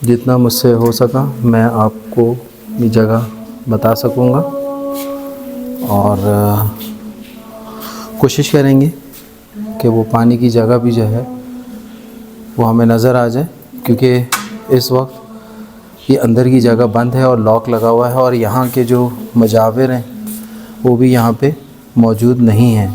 जितना मुझसे हो सका मैं आपको ये जगह बता सकूँगा और कोशिश करेंगे कि वो पानी की जगह भी जो है वो हमें नज़र आ जाए, क्योंकि इस वक्त ये अंदर की जगह बंद है और लॉक लगा हुआ है और यहाँ के जो मजाविर हैं वो भी यहाँ पे मौजूद नहीं हैं।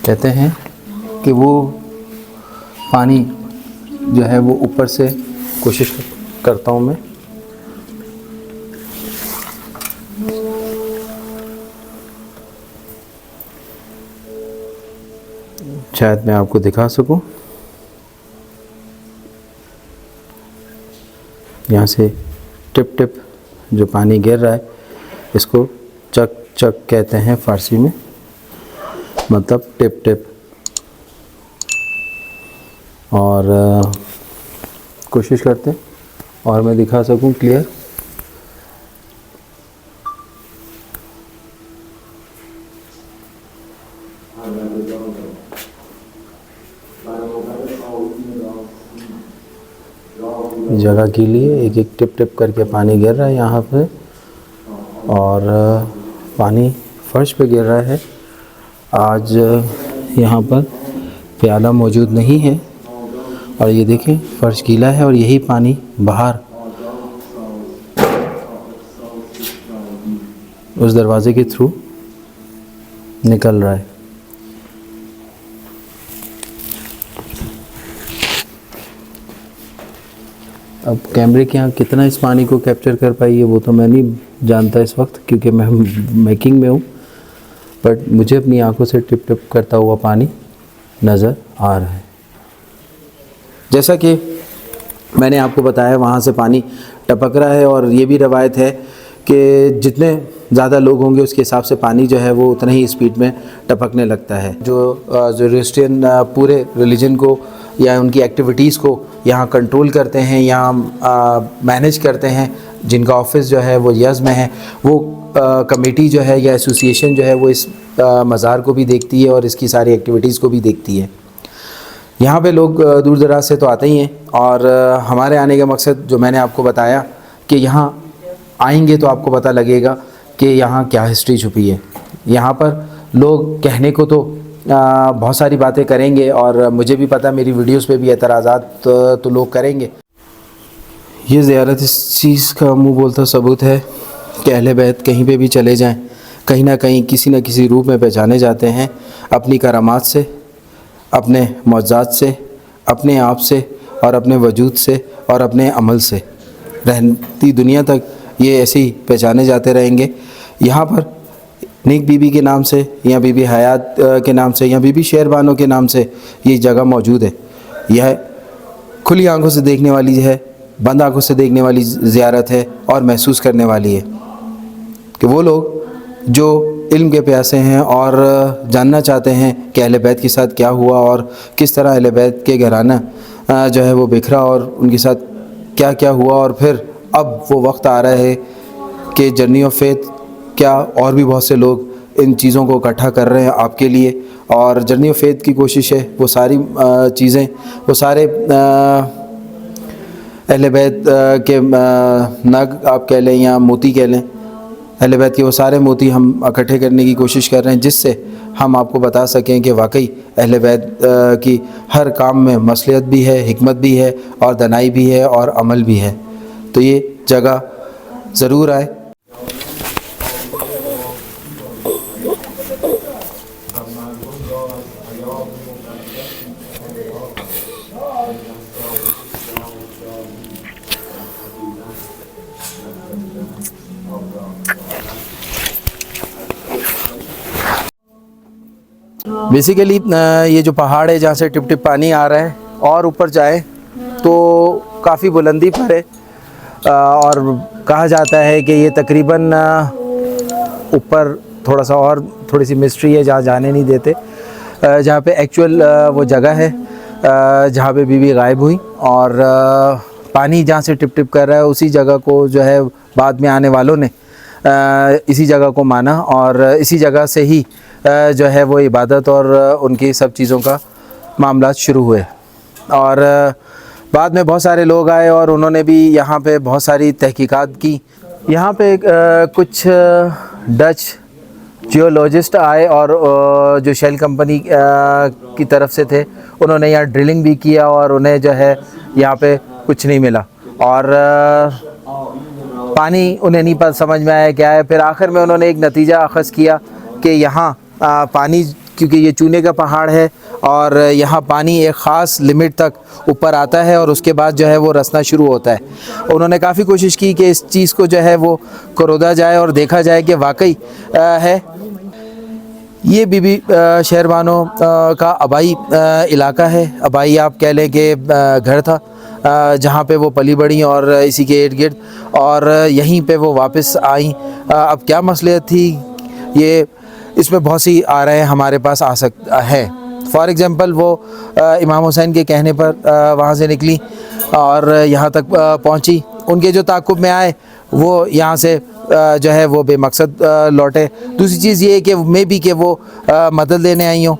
कहते हैं कि वो पानी जो है वो ऊपर से कोशिश करता हूँ मैं, शायद मैं आपको दिखा सकूं। यहाँ से टिप टिप जो पानी गिर रहा है इसको चक चक कहते हैं फ़ारसी में, मतलब टिप टिप। और कोशिश करते हैं और मैं दिखा सकूं क्लियर। जगह के लिए एक एक टिप टिप करके पानी गिर रहा है यहाँ पे और पानी फर्श पे गिर रहा है। आज यहाँ पर प्याला मौजूद नहीं है और ये देखें फर्श गीला है और यही पानी बाहर उस दरवाज़े के थ्रू निकल रहा है। अब कैमरे के यहाँ कितना इस पानी को कैप्चर कर पाई है वो तो मैं नहीं जानता इस वक्त, क्योंकि मैं मेकिंग में हूँ, बट मुझे अपनी आंखों से टिप टिप करता हुआ पानी नज़र आ रहा है। जैसा कि मैंने आपको बताया वहाँ से पानी टपक रहा है और ये भी रवायत है कि जितने ज़्यादा लोग होंगे उसके हिसाब से पानी जो है वो उतना ही स्पीड में टपकने लगता है। जो ज़ोरोस्ट्रियन पूरे रिलीजन को या उनकी एक्टिविटीज़ को यहाँ कंट्रोल करते हैं, यहाँ मैनेज करते हैं, जिनका ऑफिस जो है वो यज़ में है, वो कमेटी जो है या एसोसिएशन जो है वो इस मज़ार को भी देखती है और इसकी सारी एक्टिविटीज़ को भी देखती है। यहाँ पे लोग दूर दराज से तो आते ही हैं, और हमारे आने का मकसद जो मैंने आपको बताया कि यहाँ आएंगे तो आपको पता लगेगा कि यहाँ क्या हिस्ट्री छुपी है। यहाँ पर लोग कहने को तो बहुत सारी बातें करेंगे, और मुझे भी पता मेरी वीडियोस पे भी एतराज़ात तो लोग करेंगे। ये ज़ियारत इस चीज़ का मुँह बोलता सबूत है कि अहले बैत कहीं पे भी चले जाएं, कहीं ना कहीं किसी न किसी रूप में पहचाने जाते हैं, अपनी करामात से, अपने मौज़ात से, अपने आप से, और अपने वजूद से, और अपने अमल से। रहती दुनिया तक ये ऐसे ही पहचाने जाते रहेंगे। यहाँ पर नेक बीबी के नाम से, या बीबी हयात के नाम से, या बीबी शेरबानो के नाम से ये जगह मौजूद है। यह खुली आंखों से देखने वाली है, बंद आंखों से देखने वाली ज़ियारत है, और महसूस करने वाली है कि वो लोग जो इल्म के प्यासे हैं और जानना चाहते हैं कि अहले बैत के साथ क्या हुआ, और किस तरह अहले बैत के घराना जो है वो बिखरा, और उनके साथ क्या क्या हुआ, और फिर अब वो वक्त आ रहा है कि जर्नी ऑफ फेथ क्या और भी बहुत से लोग इन चीज़ों को इकट्ठा कर रहे हैं आपके लिए। और जर्नी ऑफ फेथ की कोशिश है वो सारी चीज़ें, वो सारे अहले बैत के नग आप कह लें या मोती कह लें, अहले बैत के वो सारे मोती हम इकट्ठे करने की कोशिश कर रहे हैं, जिससे हम आपको बता सकें कि वाकई अहले बैत की हर काम में मसलियत भी है, हिकमत भी है, और दनाई भी है, और अमल भी है। तो ये जगह ज़रूर आए। बेसिकली ये जो पहाड़ है जहाँ से टिप टिप पानी आ रहा है, और ऊपर जाए तो काफ़ी बुलंदी पर है, और कहा जाता है कि ये तकरीबन ऊपर थोड़ा सा और थोड़ी सी मिस्ट्री है जहाँ जाने नहीं देते, जहाँ पे एक्चुअल वो जगह है जहाँ पे बीबी गायब हुई, और पानी जहाँ से टिप टिप कर रहा है उसी जगह को जो है बाद में आने वालों ने इसी जगह को माना, और इसी जगह से ही जो है वो इबादत और उनकी सब चीज़ों का मामला शुरू हुए। और बाद में बहुत सारे लोग आए और उन्होंने भी यहाँ पे बहुत सारी तहकीकात की। यहाँ पे कुछ डच जियोलॉजिस्ट आए और जो शेल कंपनी की तरफ से थे, उन्होंने यहाँ ड्रिलिंग भी किया, और उन्हें जो है यहाँ पे कुछ नहीं मिला, और पानी उन्हें नहीं समझ में आया क्या है। फिर आखिर में उन्होंने एक नतीजा अख़ज़ किया कि यहाँ पानी, क्योंकि ये चूने का पहाड़ है और यहाँ पानी एक ख़ास लिमिट तक ऊपर आता है और उसके बाद जो है वो रसना शुरू होता है। उन्होंने काफ़ी कोशिश की कि इस चीज़ को जो है वो करोदा जाए और देखा जाए कि वाकई है। ये बीबी शेरबानो का आबाई इलाका है, आबाई आप कह लें कि घर था जहाँ पे वो पली बढ़ी और इसी के इर्द गिर्द, और यहीं पे वो वापस आई। अब क्या मसलियत थी ये इसमें बहुत सी आ रहे हैं हमारे पास आ सकता है। फॉर एग्ज़ाम्पल वो इमाम हुसैन के कहने पर वहाँ से निकली और यहाँ तक पहुँची। उनके जो ताक़ुब में आए वो यहाँ से जो है वो बेमकसद लौटे। दूसरी चीज़ ये है कि मे बी कि वो मदद लेने आई हों,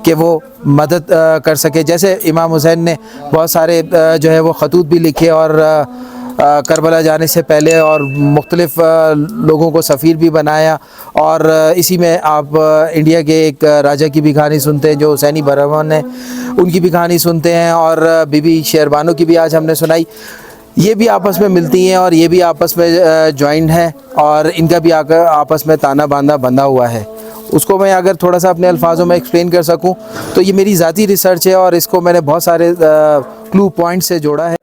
कि वो मदद कर सके। जैसे इमाम हुसैन ने बहुत सारे जो है वो ख़तूत भी लिखे और करबला जाने से पहले, और मुख्तलिफ़ लोगों को सफ़ीर भी बनाया। और इसी में आप इंडिया के एक राजा की भी कहानी सुनते हैं जो हुसैनी बरहमन है, उनकी भी कहानी सुनते हैं, और बीबी शेरबानो की भी आज हमने सुनाई। ये भी आपस में मिलती हैं और ये भी आपस में जॉइंट हैं, और इनका भी आकर आपस में ताना बांधा बंधा हुआ है। उसको मैं अगर थोड़ा सा अपने अल्फाजों में एक्सप्लेन कर सकूं तो ये मेरी ज़ाती रिसर्च है और इसको मैंने बहुत सारे क्लू पॉइंट से जोड़ा है।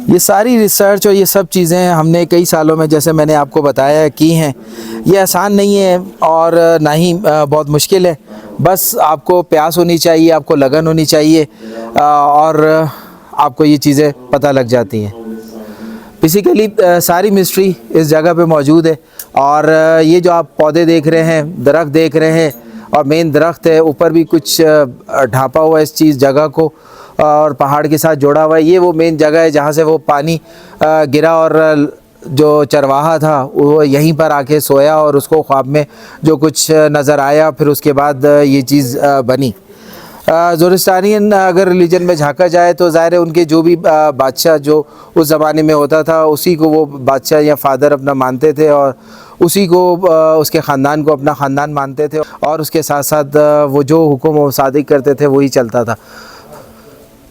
ये सारी रिसर्च और ये सब चीज़ें हमने कई सालों में, जैसे मैंने आपको बताया, की हैं। ये आसान नहीं है और ना ही बहुत मुश्किल है। बस आपको प्यास होनी चाहिए, आपको लगन होनी चाहिए, और आपको ये चीज़ें पता लग जाती हैं। बेसिकली सारी मिस्ट्री इस जगह पे मौजूद है। और ये जो आप पौधे देख रहे हैं, दरख्त देख रहे हैं, और मेन दरख्त है, ऊपर भी कुछ ढांपा हुआ है इस चीज़ जगह को और पहाड़ के साथ जोड़ा हुआ है। ये वो मेन जगह है जहाँ से वो पानी गिरा और जो चरवाहा था वो यहीं पर आके सोया और उसको ख्वाब में जो कुछ नज़र आया, फिर उसके बाद ये चीज़ बनी। ज़ोरिस्तानियन अगर रिलीजन में झांका जाए तो ज़ाहिर है उनके जो भी बादशाह जो उस ज़माने में होता था उसी को वो बादशाह या फ़ादर अपना मानते थे और उसी को उसके ख़ानदान को अपना ख़ानदान मानते थे और उसके साथ साथ वो जो हुक्म वो सादिक करते थे वही चलता था।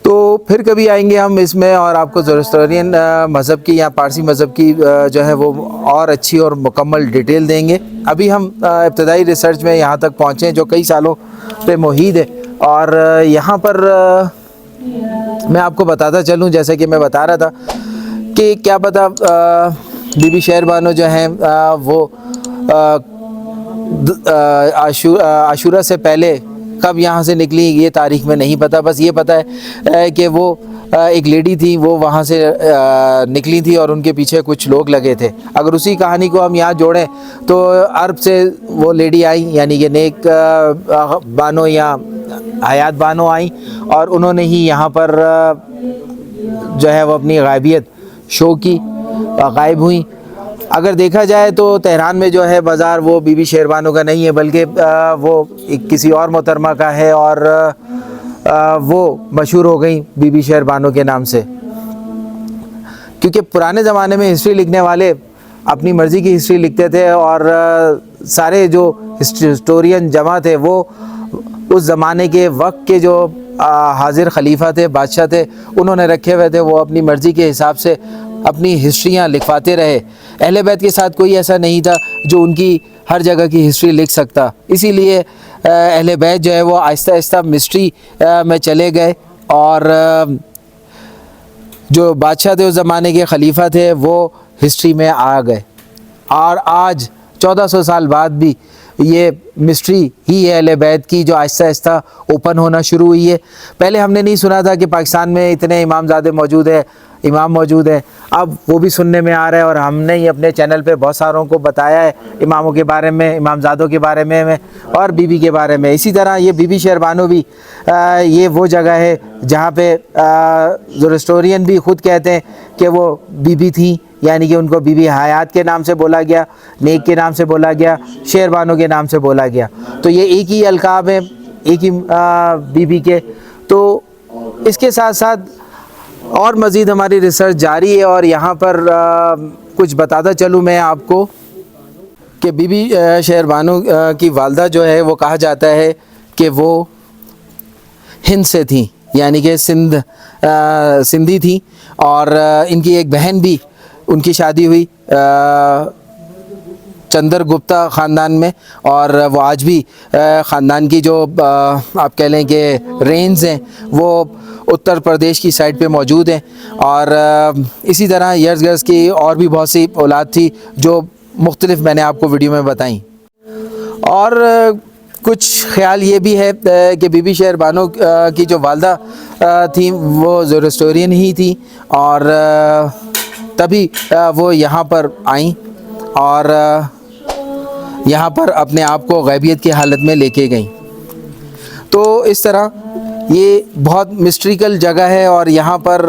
तो फिर कभी आएंगे हम इसमें और आपको ज़ोरिस्तानियन मज़हब की या पारसी मज़हब की जो है वो और अच्छी और मुकम्मल डिटेल देंगे। अभी हम इब्तदाई रिसर्च में यहाँ तक पहुँचे हैं जो कई सालों पे मुहीद है और यहाँ पर मैं आपको बताता चलूँ, जैसे कि मैं बता रहा था कि क्या पता बीबी शेर बानो जो हैं वो आशूरा से पहले कब यहाँ से निकली ये तारीख़ में नहीं पता, बस ये पता है कि वो एक लेडी थी, वो वहाँ से निकली थी और उनके पीछे कुछ लोग लगे थे। अगर उसी कहानी को हम यहाँ जोड़ें तो अरब से वो लेडी आई, यानी कि नेक बानो या हयात बानो आई और उन्होंने ही यहाँ पर जो है वो अपनी गायबियत शो की, गायब हुई। अगर देखा जाए तो तेहरान में जो है बाज़ार वो बीबी शेर बानो का नहीं है बल्कि वो किसी और मोहतरमा का है और वो मशहूर हो गई बीबी शेर बानो के नाम से, क्योंकि पुराने ज़माने में हिस्ट्री लिखने वाले अपनी मर्ज़ी की हिस्ट्री लिखते थे और सारे जो हिस्टोरियन जमा थे वो उस ज़माने के वक्त के जो हाजिर खलीफा थे, बादशाह थे, उन्होंने रखे हुए थे, वो अपनी मर्ज़ी के हिसाब से अपनी हिस्ट्रियाँ लिखवाते रहे। अहले बैत के साथ कोई ऐसा नहीं था जो उनकी हर जगह की हिस्ट्री लिख सकता, इसीलिए अहले बैत जो है वो आहिस्ता आहिस्ता मिस्ट्री में चले गए और जो बादशाह थे उस ज़माने के खलीफा थे वो हिस्ट्री में आ गए और आज 1400 साल बाद भी ये मिस्ट्री ही है अहले बैत की जो आहिस्ता आहिस्ता ओपन होना शुरू हुई है। पहले हमने नहीं सुना था कि पाकिस्तान में इतने इमामज़ादे मौजूद है, इमाम मौजूद है, अब वो भी सुनने में आ रहा है और हमने ही अपने चैनल पे बहुत सारों को बताया है इमामों के बारे में, इमामज़ादों के बारे में और बीबी के बारे में। इसी तरह ये बीबी शेर बानो भी ये वो जगह है जहाँ पे ज़ोरिस्तानियन भी ख़ुद कहते हैं कि वो बीबी थी, यानी कि उनको बीबी हयात के नाम से बोला गया, नेक के नाम से बोला गया, शेर बानो के नाम से बोला गया। तो ये एक ही अलकाब है एक ही बीबी के। तो इसके साथ साथ और मज़ीद हमारी रिसर्च जारी है और यहाँ पर कुछ बताता चलूँ मैं आपको कि बीबी शेर बानो की वालदा जो है वो कहा जाता है कि वो हिंद से थी, यानी कि सिंधी थी और इनकी एक बहन भी उनकी शादी हुई चंद्र गुप्ता ख़ानदान में और वो आज भी ख़ानदान की जो आप कह लें कि रेंज हैं वो उत्तर प्रदेश की साइड पे मौजूद हैं और इसी तरह यर्स गर्स की और भी बहुत सी औलाद थी जो मुख्तलिफ मैंने आपको वीडियो में बताई। और कुछ ख्याल ये भी है कि बीबी शेर बानो की जो वालदा थी वो ज़ोरिस्तानियन ही थी और तभी वो यहाँ पर आईं और यहाँ पर अपने आप को गैबियत की हालत में लेके गईं। तो इस तरह ये बहुत मिस्ट्रिकल जगह है और यहाँ पर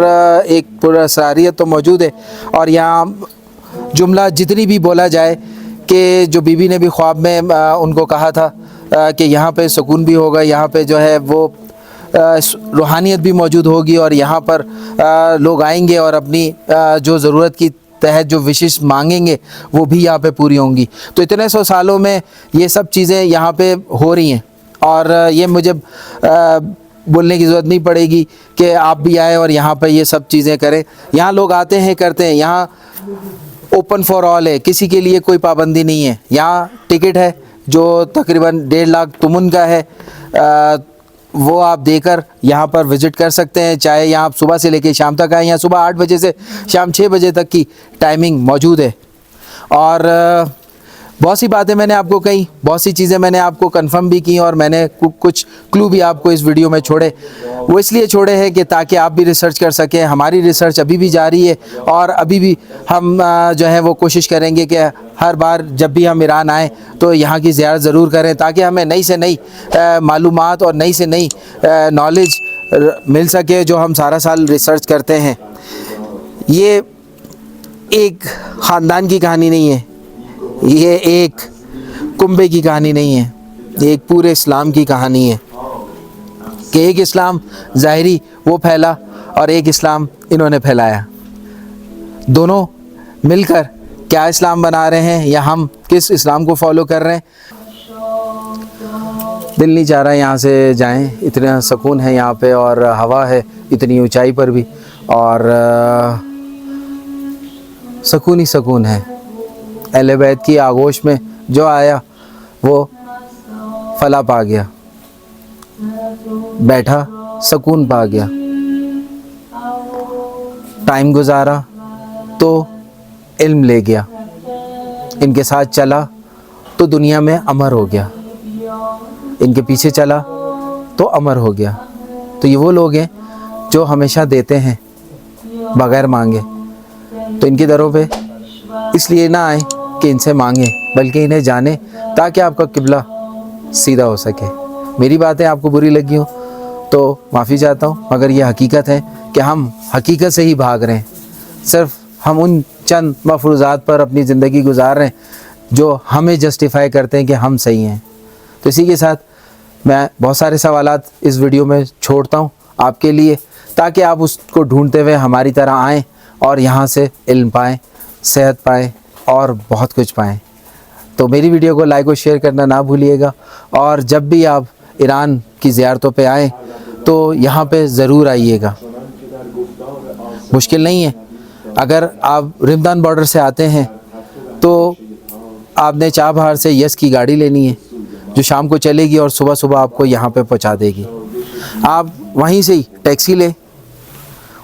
एक पुरअसरारियत तो मौजूद है और यहाँ जुमला जितनी भी बोला जाए कि जो बीबी ने भी ख्वाब में उनको कहा था कि यहाँ पे सुकून भी होगा, यहाँ पे जो है वो रूहानियत भी मौजूद होगी और यहाँ पर लोग आएंगे और अपनी जो ज़रूरत की तहत जो विशेष मांगेंगे वो भी यहाँ पे पूरी होंगी। तो इतने 100 सालों में ये सब चीज़ें यहाँ पे हो रही हैं और ये मुझे बोलने की ज़रूरत नहीं पड़ेगी कि आप भी आए और यहाँ पे ये सब चीज़ें करें। यहाँ लोग आते हैं, करते हैं, यहाँ ओपन फॉर ऑल है, किसी के लिए कोई पाबंदी नहीं है। यहाँ टिकट है जो तकरीबन 1.5 लाख तुमन का है, वो आप देकर यहाँ पर विज़िट कर सकते हैं। चाहे यहाँ आप सुबह से लेकर शाम तक आएँ, यहाँ सुबह 8 बजे से शाम 6 बजे तक की टाइमिंग मौजूद है। और बहुत सी बातें मैंने आपको कही, बहुत सी चीज़ें मैंने आपको कंफर्म भी की और मैंने कुछ क्लू भी आपको इस वीडियो में छोड़े। वो इसलिए छोड़े हैं कि ताकि आप भी रिसर्च कर सकें। हमारी रिसर्च अभी भी जारी है और अभी भी हम जो है वो कोशिश करेंगे कि हर बार जब भी हम ईरान आएँ तो यहाँ की ज़ियारत ज़रूर करें ताकि हमें नई से नई मालूमात और नई से नई नॉलेज मिल सके जो हम सारा साल रिसर्च करते हैं। ये एक ख़ानदान की कहानी नहीं है, ये एक कुंबे की कहानी नहीं है, ये एक पूरे इस्लाम की कहानी है कि एक इस्लाम ज़ाहिरी वो फैला और एक इस्लाम इन्होंने फैलाया। दोनों मिलकर क्या इस्लाम बना रहे हैं या हम किस इस्लाम को फॉलो कर रहे हैं। दिल नहीं चाह रहा यहाँ से जाएं, इतना सुकून है यहाँ पे और हवा है इतनी ऊंचाई पर भी, और सुकून ही सुकून है। अहले बैत की आगोश में जो आया वो फला पा गया, बैठा सुकून पा गया, टाइम गुजारा तो इल्म ले गया, इनके साथ चला तो दुनिया में अमर हो गया, इनके पीछे चला तो अमर हो गया। तो ये वो लोग हैं जो हमेशा देते हैं बगैर मांगे। तो इनकी दरों पे इसलिए ना आए कि इनसे मांगे, बल्कि इन्हें जाने ताकि आपका किबला सीधा हो सके। मेरी बातें आपको बुरी लगी हो तो माफ़ी चाहता हूँ, मगर ये हकीकत है कि हम हकीकत से ही भाग रहे हैं। सिर्फ हम उन चंद मफरूज़ात पर अपनी ज़िंदगी गुजार रहे हैं जो हमें जस्टिफाई करते हैं कि हम सही हैं। तो इसी के साथ मैं बहुत सारे सवालात इस वीडियो में छोड़ता हूँ आपके लिए, ताकि आप उसको ढूंढते हुए हमारी तरह आएँ और यहाँ से इल्म पाएँ, सेहत पाएँ और बहुत कुछ पाएँ। तो मेरी वीडियो को लाइक और शेयर करना ना भूलिएगा, और जब भी आप ईरान की ज़ियारतों पे आएँ तो यहाँ पे ज़रूर आइएगा। मुश्किल नहीं है। अगर आप रिमदान बॉर्डर से आते हैं तो आपने चाबहार से यस की गाड़ी लेनी है जो शाम को चलेगी और सुबह सुबह आपको यहाँ पे पहुँचा देगी। आप वहीं से ही टैक्सी लें,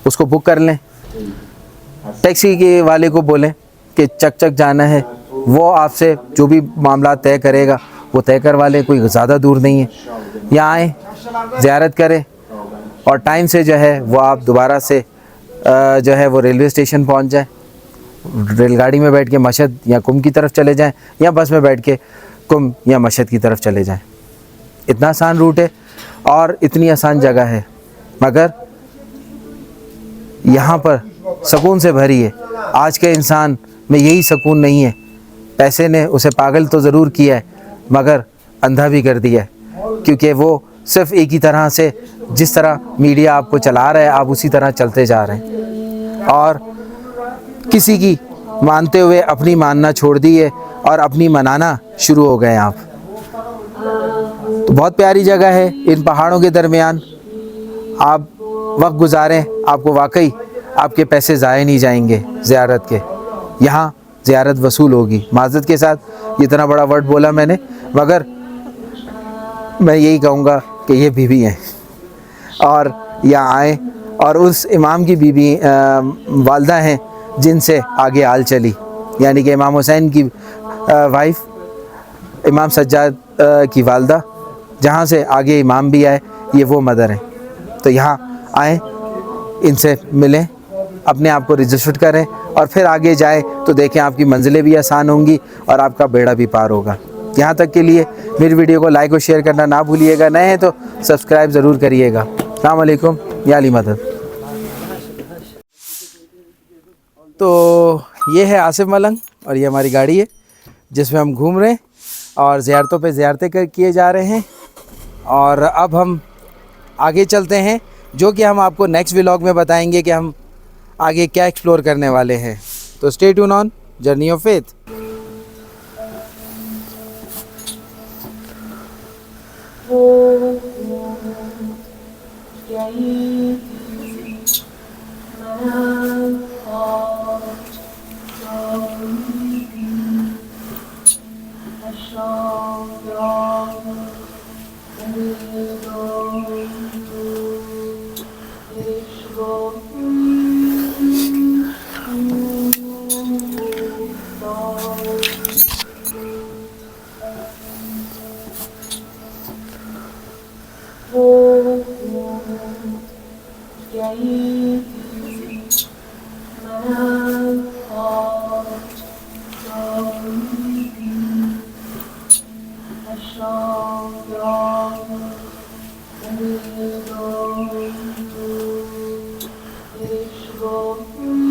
उसको बुक कर लें, टैक्सी के वाले को बोलें कि चक चक जाना है, वो आपसे जो भी मामला तय करेगा वो तय करवा लें, कोई ज़्यादा दूर नहीं है। यहाँ आएँ, ज़ियारत करें और टाइम से जो है वो आप दोबारा से जो है वो रेलवे स्टेशन पहुँच जाए, रेलगाड़ी में बैठ के मशहद या कुम की तरफ चले जाएं, या बस में बैठ के कुम या मशहद की तरफ चले जाएं। इतना आसान रूट है और इतनी आसान जगह है, मगर यहाँ पर सुकून से भरी है। आज के इंसान में यही सुकून नहीं है। पैसे ने उसे पागल तो ज़रूर किया है मगर अंधा भी कर दिया है, क्योंकि वो सिर्फ़ एक ही तरह से, जिस तरह मीडिया आपको चला रहा है आप उसी तरह चलते जा रहे हैं, और किसी की मानते हुए अपनी मानना छोड़ दी है और अपनी मनाना शुरू हो गए आप। तो बहुत प्यारी जगह है, इन पहाड़ों के दरमियान आप वक्त गुजारें, आपको वाकई आपके पैसे ज़ाया नहीं जाएंगे ज़ियारत के। यहाँ ज़ियारत वसूल होगी। माज़रत के साथ इतना बड़ा वर्ड बोला मैंने, मगर मैं यही कहूँगा कि ये बीवी हैं और यहाँ आएँ, और उस इमाम की बीवी वालदा हैं जिनसे आगे आल चली, यानी कि इमाम हुसैन की वाइफ, इमाम सज्जाद की वालदा, जहाँ से आगे इमाम भी आए, ये वो मदर हैं। तो यहाँ आएँ, इनसे मिलें, अपने आप को रजिस्टर करें और फिर आगे जाए तो देखें आपकी मंजिलें भी आसान होंगी और आपका बेड़ा भी पार होगा। यहाँ तक के लिए मेरी वीडियो को लाइक और शेयर करना ना भूलिएगा। नए हैं तो सब्सक्राइब ज़रूर करिएगा। अस्सलाम वालेकुम, या अली मदद। तो ये है आसिफ मलंग और ये हमारी गाड़ी है जिसमें हम घूम रहे हैं और ज़ियारतों पे ज़ियारतें किए जा रहे हैं। और अब हम आगे चलते हैं, जो कि हम आपको नेक्स्ट व्लॉग में बताएंगे कि हम आगे क्या एक्सप्लोर करने वाले हैं। तो stay tune on journey of faith. Ishq